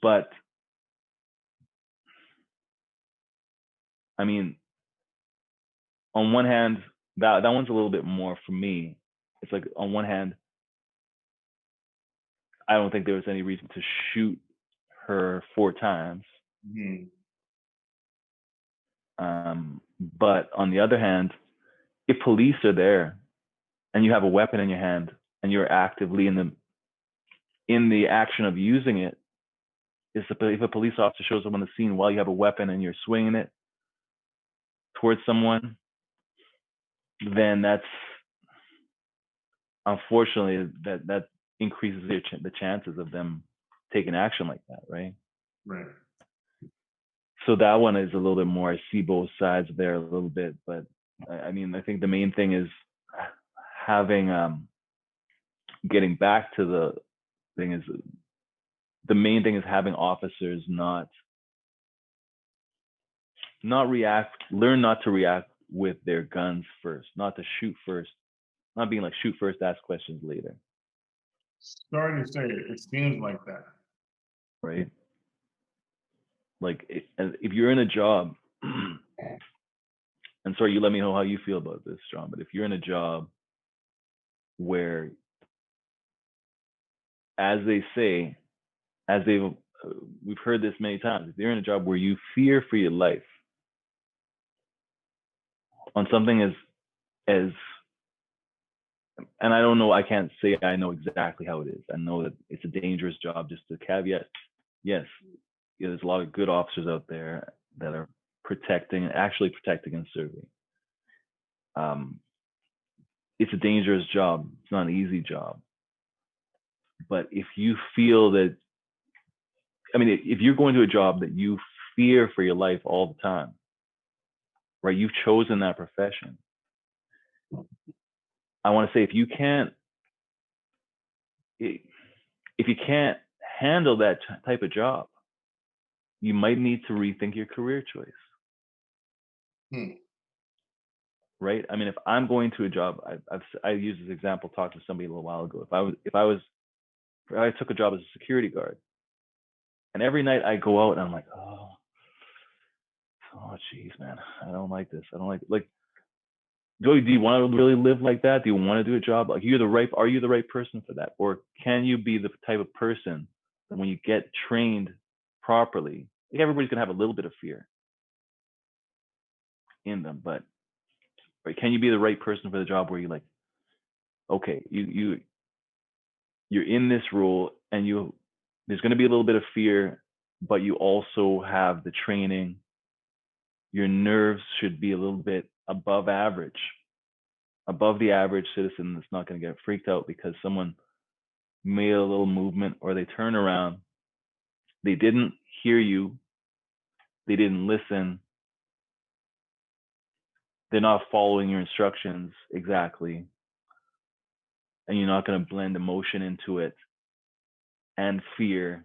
S2: But I mean, on one hand, that one's a little bit more for me. It's like, on one hand, I don't think there was any reason to shoot her 4 times.
S1: Mm-hmm.
S2: But on the other hand, if police are there and you have a weapon in your hand and you're actively in the action of using it, if a police officer shows up on the scene while you have a weapon and you're swinging it towards someone, then that's, unfortunately, that increases the chances of them taking action like that, right?
S1: Right.
S2: So that one is a little bit more. I see both sides there a little bit, but I mean, I think the main thing is having, getting back to the thing is, the main thing is having officers not learn not to react with their guns first, not to shoot first, not being like shoot first, ask questions later.
S1: Sorry to say it seems like that.
S2: Right? Like, if you're in a job, and sorry, you let me know how you feel about this, John, but if you're in a job where, as they say, we've heard this many times, if you're in a job where you fear for your life on something as, and I don't know, I can't say I know exactly how it is. I know that it's a dangerous job. Just to caveat, yes, there's a lot of good officers out there that are actually protecting and serving. It's a dangerous job. It's not an easy job. But if you feel that, I mean, if you're going to a job that you fear for your life all the time, right? You've chosen that profession. I want to say, if you can't handle that type of job, you might need to rethink your career choice. Right? I mean, if I'm going to a job, I used this example, talked to somebody a little while ago. If I took a job as a security guard, and every night I go out and I'm like, oh geez, man, I don't like this. I don't like, do you want to really live like that? Do you want to do a job like, are you the right person for that? Or can you be the type of person that when you get trained properly, like, everybody's gonna have a little bit of fear in them, but right, can you be the right person for the job where you're like, okay, you're in this role, and there's going to be a little bit of fear, but you also have the training. Your nerves should be a little bit above the average citizen that's not going to get freaked out because someone made a little movement, or they turn around, they didn't hear you, they didn't listen, they're not following your instructions exactly, and you're not going to blend emotion into it and fear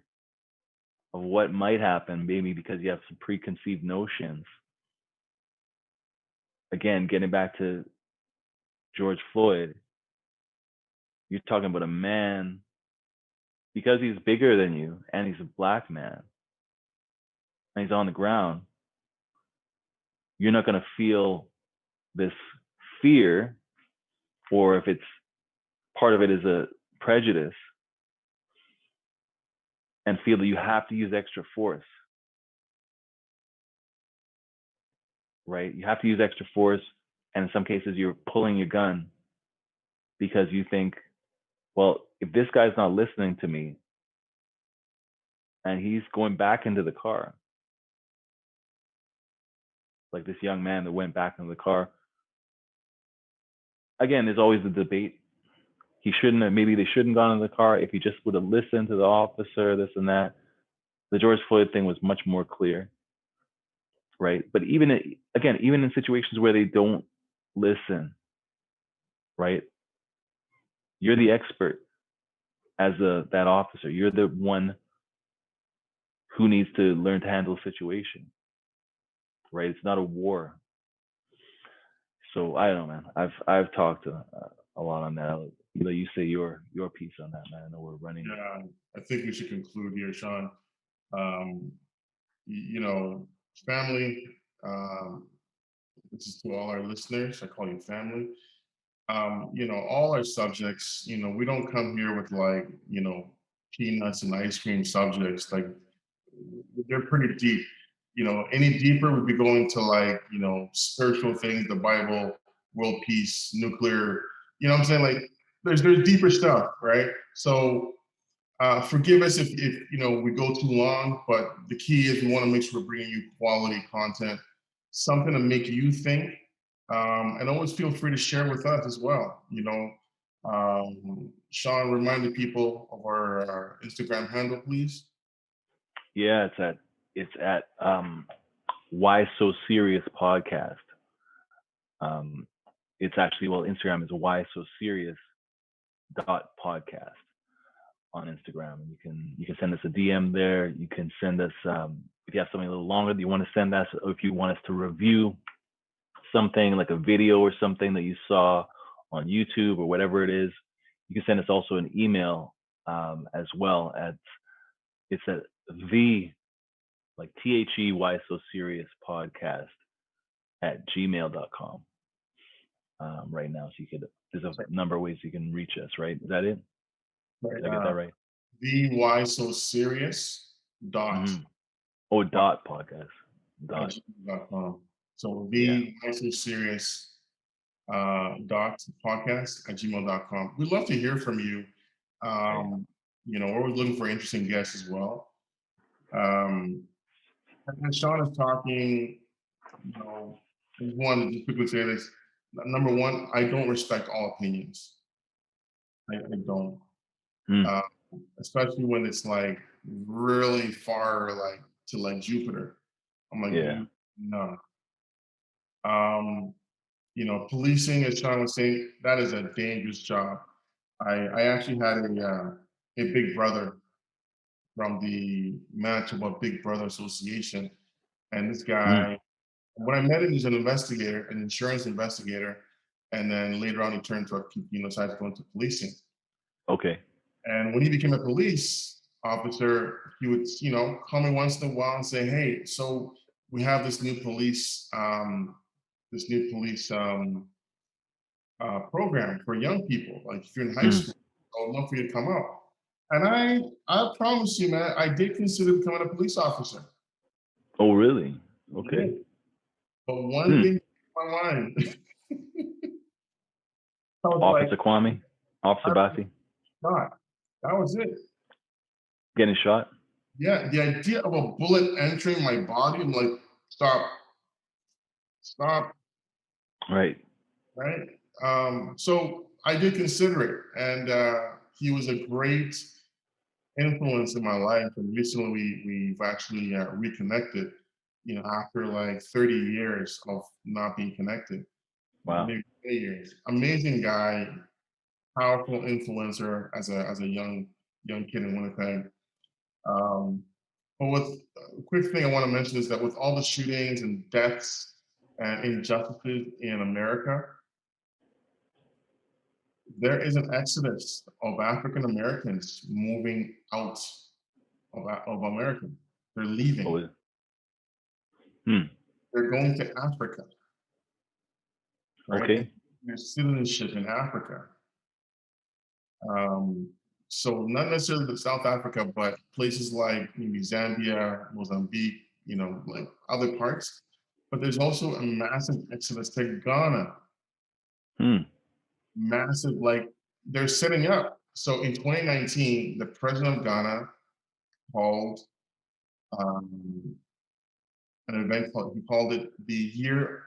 S2: of what might happen, maybe because you have some preconceived notions. Again, getting back to George Floyd, you're talking about a man, because he's bigger than you and he's a black man and he's on the ground, you're not going to feel this fear, or if it's part of it is a prejudice, and feel that you have to use extra force, right? You have to use extra force. And in some cases, you're pulling your gun because you think, well, if this guy's not listening to me and he's going back into the car, like this young man that went back into the car, again, there's always the debate. He shouldn't have, maybe they shouldn't have gone in the car. If he just would have listened to the officer, this and that. The George Floyd thing was much more clear, right? But even in situations where they don't listen, right? You're the expert as that officer. You're the one who needs to learn to handle a situation, right? It's not a war. So I don't know, man. I've talked a lot on that. I'll let you say your piece on that, man. I know we're running.
S1: Yeah, I think we should conclude here, Sean. Um, you know, family. This is to all our listeners. I call you family. All our subjects. We don't come here with like peanuts and ice cream subjects. Like they're pretty deep. Any deeper would be going to like spiritual things, the Bible, world peace, nuclear. You know what I'm saying? Like there's deeper stuff, right? So forgive us if we go too long, but the key is we want to make sure we're bringing you quality content, something to make you think, and always feel free to share with us as well. Sean, remind the people of our Instagram handle, please.
S2: Yeah, it's at Why So Serious podcast. It's actually, well, Instagram is Why So Serious .podcast on Instagram, and you can send us a DM there. You can send us if you have something a little longer that you want to send us, or if you want us to review something like a video or something that you saw on YouTube or whatever it is. You can send us also an email as well it's at the like THE Why So Serious podcast at gmail.com right now. So there's a number of ways you can reach us, right? Is that it?
S1: Right.
S2: Did I get that right?
S1: The Why So Serious dot.
S2: Mm-hmm. Oh, dot podcast.
S1: .com. So the Why So Serious dot podcast at gmail.com. We'd love to hear from you. We're always looking for interesting guests as well. And Sean is talking, I just wanted to just quickly say this. Number one, I don't respect all opinions. I don't. Especially when it's like really far like to like Jupiter. I'm like, no. Policing, as Sean was saying, that is a dangerous job. I actually had a big brother from the Manitoba Big Brother Association, and this guy, when I met him, he's an investigator, an insurance investigator, and then later on he turned to decided to go into policing.
S2: Okay.
S1: And when he became a police officer, he would call me once in a while and say, "Hey, so we have this new police." Program for young people. Like if you're in high school, I would love for you to come out. And I promise you, man, I did consider becoming a police officer.
S2: Oh, really? Okay.
S1: Yeah. But one thing in my mind.
S2: Officer Kwame? Officer Bassi?
S1: God, that was it.
S2: Getting shot?
S1: Yeah, the idea of a bullet entering my body, I'm like, stop.
S2: Right.
S1: So I did consider it, and he was a great influence in my life. And recently we've actually reconnected, after like 30 years of not being connected.
S2: Wow.
S1: Maybe 20 years. Amazing guy, powerful influencer as a young kid in Winnipeg. But with a quick thing I want to mention is that with all the shootings and deaths and injustices in America, there is an exodus of African Americans moving out of America. They're
S2: Oh,
S1: leaving.
S2: hmm.
S1: They're going to Africa, right? And
S2: Okay.
S1: there's citizenship in Africa. Um, so not necessarily the South Africa, but places like maybe Zambia, Mozambique, like other parts. But there's also a massive exodus to Ghana.
S2: Hmm.
S1: Massive, like they're setting up. So in 2019, the president of Ghana called um, an event called, he called it the year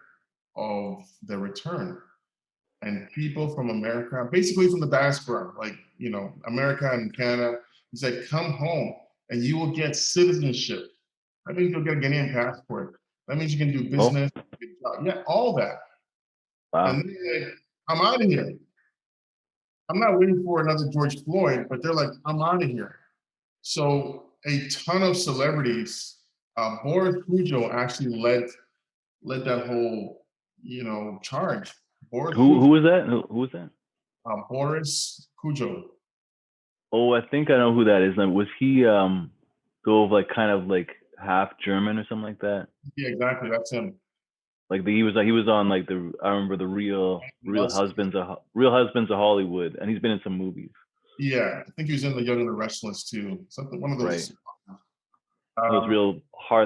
S1: of the return. And people from America, basically from the diaspora, like, America and Canada, he said, come home and you will get citizenship. That means you'll get a Ghanaian passport. That means you can do
S2: Oh,
S1: business. Yeah, all that.
S2: wow.
S1: And they're like, I'm out of here. I'm not waiting for another George Floyd, but they're like, I'm out of here. So a ton of celebrities, Boris Cujo actually led that whole, charge. Boris
S2: Who
S1: Cujo,
S2: was that? Who was that?
S1: Boris Cujo.
S2: Oh, I think I know who that is. Like, was he sort of like kind of like half German or something like that?
S1: Yeah, exactly. That's him.
S2: Like he was on like the I remember the Real Husbands of Hollywood, and he's been in some movies.
S1: Yeah, I think he was in The Young and the Restless too. Something, one of
S2: Right.
S1: those.
S2: Those
S1: Um,
S2: real
S1: yeah,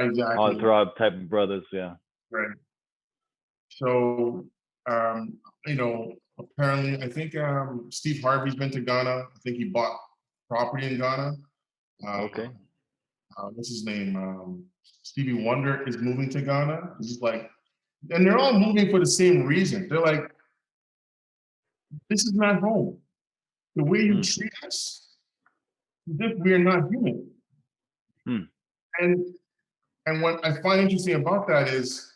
S1: exactly.
S2: heartthrob type of brothers. Yeah.
S1: Right. So, um, apparently, I think Steve Harvey's been to Ghana. I think he bought property in Ghana.
S2: Okay.
S1: What's his name? Stevie Wonder is moving to Ghana. He's like, and they're all moving for the same reason. They're like, this is not home. The way you
S2: Hmm.
S1: treat us, as if we are not human.
S2: Hmm.
S1: And what I find interesting about that is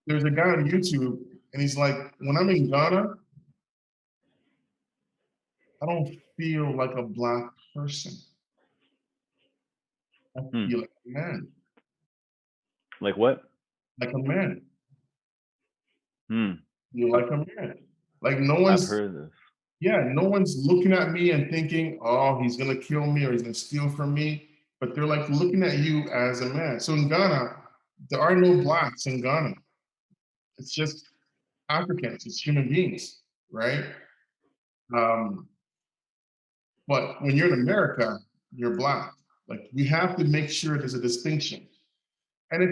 S1: there's a guy on YouTube, and he's like, when I'm in Ghana, I don't feel like a black person. I
S2: Hmm.
S1: feel like a man,
S2: Like what?
S1: like a man.
S2: Hmm.
S1: Feel like a man. Like no
S2: I've
S1: one's,
S2: heard of this.
S1: yeah, no one's looking at me and thinking, oh, he's gonna kill me or he's gonna steal from me. But they're like looking at you as a man. So in Ghana, there are no blacks in Ghana. It's just Africans, it's human beings, right? Um, but when you're in America, you're black. Like we have to make sure there's a distinction. And I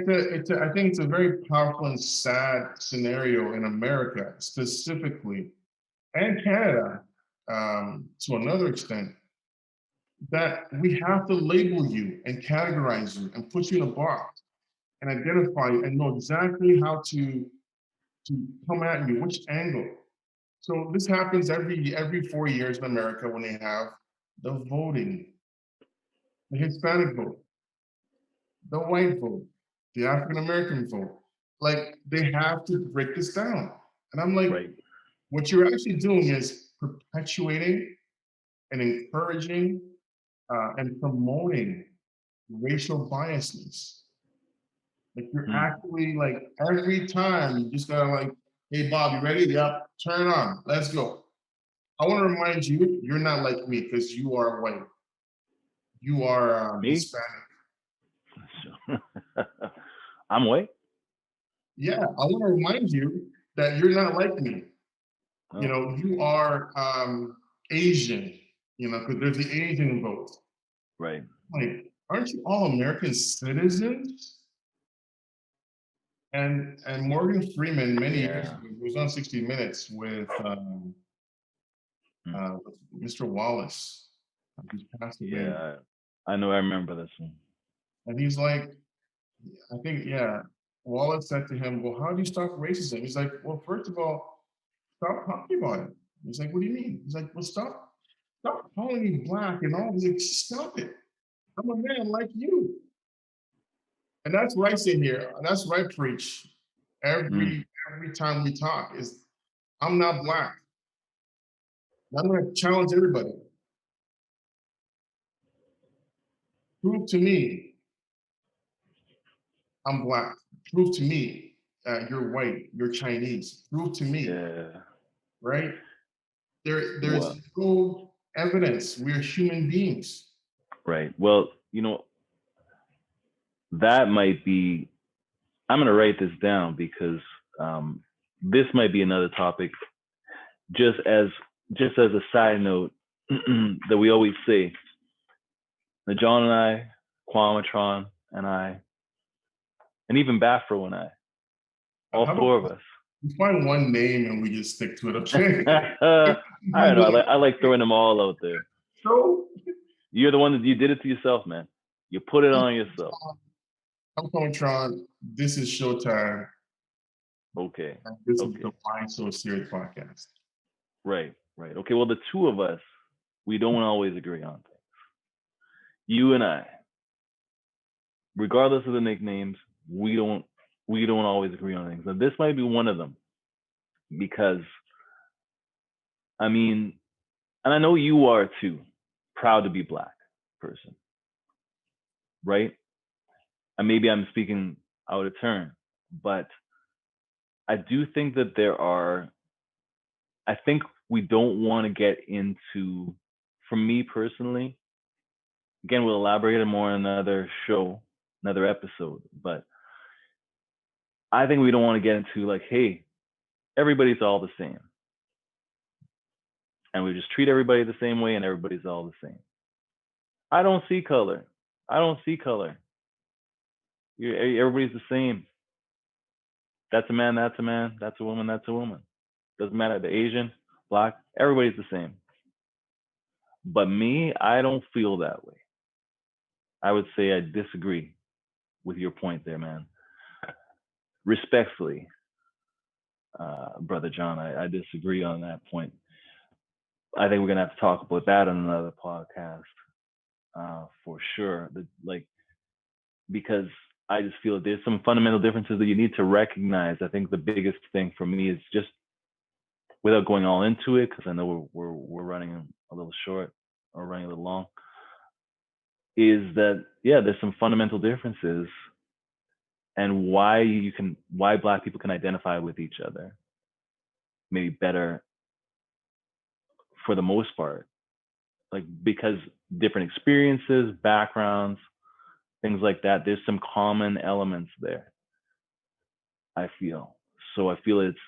S1: think it's a very powerful and sad scenario in America specifically, and Canada to another extent, that we have to label you and categorize you and put you in a box and identify you and know exactly how to come at you, which angle. So this happens every 4 years in America when they have the voting, the Hispanic vote, the white vote, the African American vote. Like they have to break this down. And I'm like,
S2: Right.
S1: what you're actually doing is perpetuating and encouraging and promoting racial biasness. Like you're
S2: Hmm.
S1: actually like every time you just gotta like, hey Bob, you ready? Yep, turn it on. Let's go. I want to remind you, you're not like me because you are white. You are
S2: Me?
S1: Hispanic.
S2: I'm white.
S1: Yeah, I want to remind you that you're not like me.
S2: Oh,
S1: You are Asian. Because there's the Asian vote.
S2: right.
S1: Like, aren't you all American citizens? And Morgan Freeman, many years
S2: Yeah.
S1: ago, he was on 60 Minutes
S2: Hmm.
S1: with Mr. Wallace. He's passed away,
S2: Yeah. I know. I remember this one.
S1: and he's like, I think, yeah. Wallace said to him, "Well, how do you stop racism?" He's like, "Well, first of all, stop talking about it." He's like, "What do you mean?" He's like, "Well, stop calling me black and all." He's like, "Stop it. I'm a man like you." And that's what I say here. That's what I preach
S2: Hmm.
S1: every time we talk is I'm not black. I'm going to challenge everybody. Prove to me I'm black. Prove to me you're white. You're Chinese. Prove to me.
S2: Yeah.
S1: right? There's
S2: Well,
S1: no evidence. We're human beings.
S2: right. Well, that might be. I'm gonna write this down because this might be another topic. Just as a side note that we always say, that John and I, Kwamatron and I, and even Bafro and I, all
S1: How about
S2: four of us.
S1: we find one name and we just stick to it? Okay.
S2: I don't know. I like throwing them all out there.
S1: So
S2: You're the one that you did it to yourself, man. You put it on yourself.
S1: I'm calling Tron. This is Showtime.
S2: Okay.
S1: And this is the
S2: Okay.
S1: Why So Serious podcast.
S2: Right. Right. Okay. Well, the two of us, we don't always agree on things. You and I, regardless of the nicknames, we don't always agree on things. Now, this might be one of them because, I mean, and I know you are too, proud to be Black person, right? And maybe I'm speaking out of turn, but I do think that I think we don't want to get into, for me personally, again, we'll elaborate more on another show, another episode, but I think we don't want to get into like, hey, everybody's all the same. And we just treat everybody the same way and everybody's all the same. I don't see color. I don't see color. Everybody's the same. That's a man, that's a man, that's a woman, that's a woman. Doesn't matter, the Asian, Black, everybody's the same. But me, I don't feel that way. I would say I disagree with your point there, man. Respectfully, Brother John, I disagree on that point. I think we're gonna have to talk about that on another podcast, for sure. Because I just feel that there's some fundamental differences that you need to recognize. I think the biggest thing for me is just, without going all into it, because I know we're running a little short or running a little long, is that there's some fundamental differences, and why Black people can identify with each other maybe better for the most part, like because different experiences, backgrounds, things like that. There's some common elements there, I feel. So I feel it's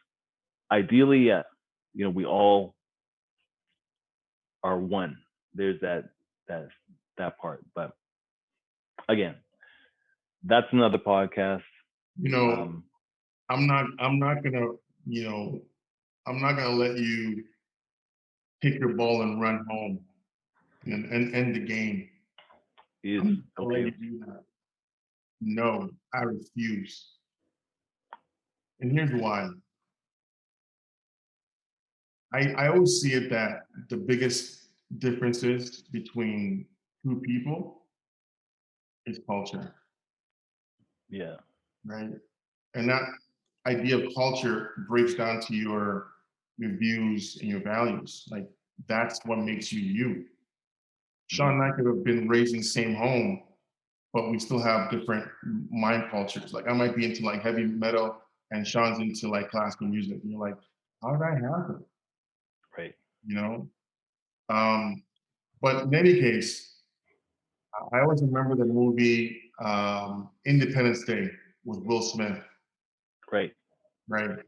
S2: ideally, we all are one. There's that part. But again, that's another podcast.
S1: You know,
S2: Um,
S1: I'm not gonna, you know, I'm not gonna let you pick your ball and run home and end the game.
S2: is
S1: I'm not gonna let
S2: okay.
S1: you do that. No, I refuse. And here's why. I always see it that the biggest differences between two people is culture,
S2: Yeah.
S1: right? And that idea of culture breaks down to your views and your values. Like that's what makes you you. Sean and I could have been raised in the same home, but we still have different mind cultures. Like I might be into like heavy metal and Sean's into like classical music. And you're like, how did that happen?
S2: Right.
S1: You know? Um, but in any case, I always remember the movie Independence Day with Will Smith,
S2: Right.
S1: right?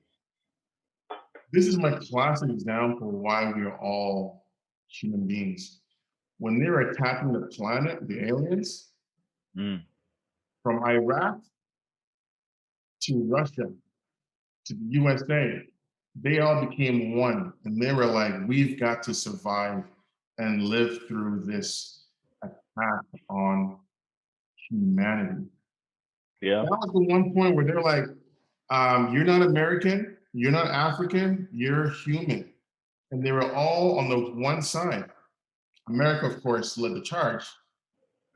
S1: This is my classic example of why we are all human beings. When they were attacking the planet, the aliens,
S2: Mm.
S1: from Iraq to Russia to the USA, they all became one. And they were like, we've got to survive and live through this attack on humanity.
S2: Yeah.
S1: That was the one point where they're like, you're not American, you're not African, you're human. And they were all on the one side. America, of course, led the charge,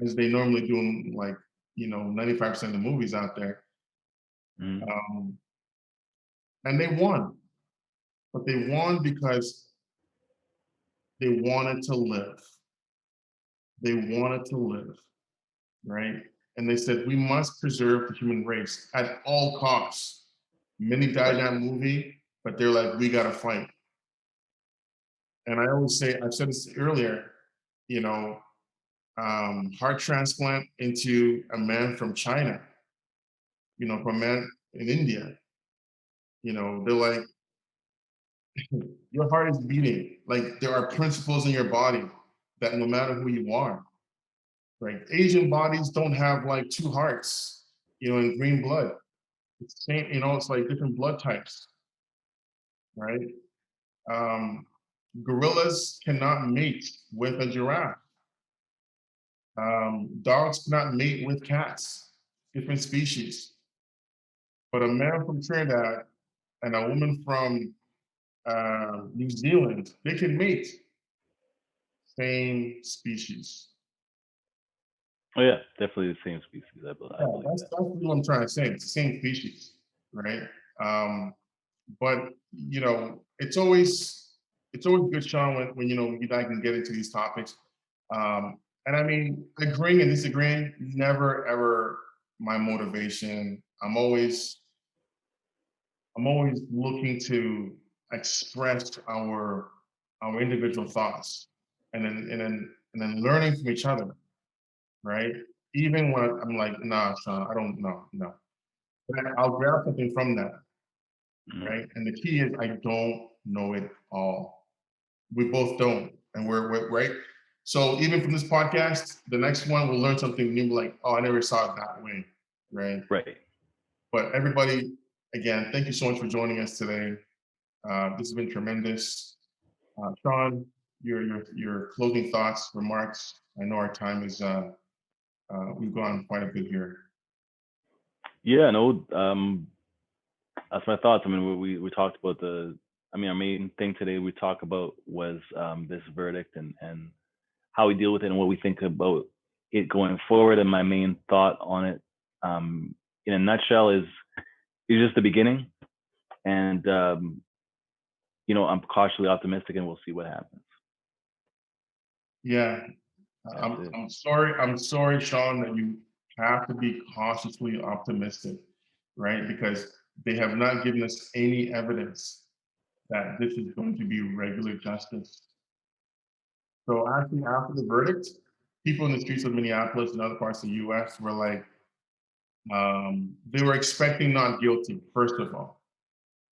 S1: as they normally do in like, 95% of the movies out there.
S2: Mm.
S1: Um, and they won. But they won because they wanted to live. They wanted to live, right? And they said, we must preserve the human race at all costs. Many died in
S2: Right.
S1: that movie, but they're like, we got to fight. And I always say, I've said this earlier, you know, heart transplant into a man from China, from a man in India, they're like, your heart is beating. Like there are principles in your body that no matter who you are, right? Asian bodies don't have like two hearts, in green blood. It's same, it's like different blood types, right? Um, Gorillas cannot mate with a giraffe. Dogs cannot mate with cats, different species. But a man from Trinidad and a woman from New Zealand, they can mate, same species.
S2: Oh yeah, definitely the same species. I
S1: Yeah,
S2: believe
S1: that's
S2: that.
S1: what I'm trying to say. It's the same species, right? Um, but it's always good, Sean, when you and I can get into these topics. And I mean, agreeing and disagreeing, never ever my motivation. I'm always looking to express our individual thoughts, and then learning from each other, right? Even when I'm like, nah, Sean, I don't know, no. But I'll grab something from that,
S2: Mhm.
S1: right? And the key is I don't know it all. We both don't, and we're right. So even from this podcast, the next one we'll learn something new. Like, oh, I never saw it that way, right?
S2: Right.
S1: But everybody, again, thank you so much for joining us today. This has been tremendous. Sean, your closing thoughts, remarks. I know our time is we've gone quite a bit here.
S2: Yeah, no, that's my thoughts. I mean, we talked about our main thing today we talked about was this verdict and how we deal with it and what we think about it going forward. And my main thought on it, in a nutshell, is just the beginning. And I'm cautiously optimistic, and we'll see what happens.
S1: Yeah,
S2: That's
S1: I'm
S2: it.
S1: I'm sorry. I'm sorry, Sean, that you have to be cautiously optimistic, right? Because they have not given us any evidence that this is going to be regular justice. So actually, after the verdict, people in the streets of Minneapolis and other parts of the U.S. were like, they were expecting not guilty. First of all,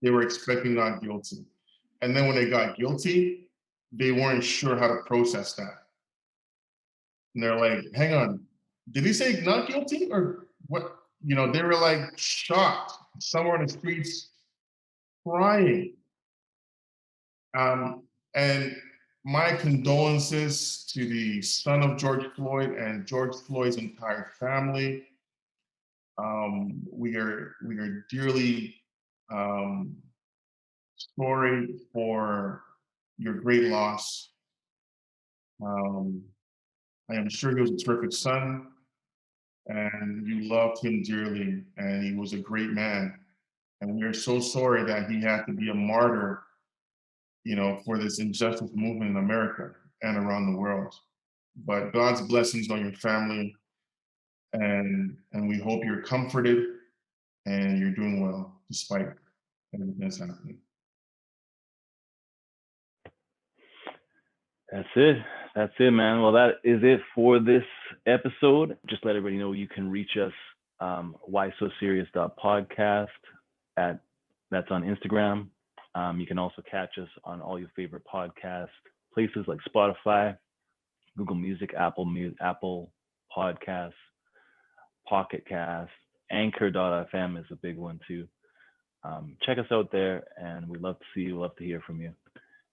S1: they were expecting not guilty, and then when they got guilty, they weren't sure how to process that. And they're like, hang on, did he say not guilty or what? They were like shocked, somewhere in the streets crying. And my condolences to the son of George Floyd and George Floyd's entire family. We are dearly um, sorry for your great loss. Um, I am sure he was a terrific son, and you loved him dearly, and he was a great man. And we are so sorry that he had to be a martyr, for this injustice movement in America and around the world. But God's blessings on your family, and we hope you're comforted and you're doing well despite everything that's happening.
S2: That's it. That's it, man. Well, that is it for this episode. Just let everybody know you can reach us, whysoserious.podcast that's on Instagram. You can also catch us on all your favorite podcast places like Spotify, Google Music, Apple Podcasts, Pocket Cast, Anchor.fm is a big one too. Check us out there, and we'd love to see you. Love to hear from you.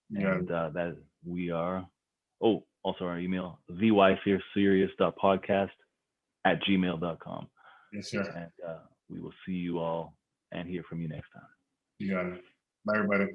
S1: Yeah.
S2: And that we are. Oh, also our email, thyserious.podcast@gmail.com.
S1: Yes, sir.
S2: And we will see you all and hear from you next time.
S1: You got it. Bye, everybody.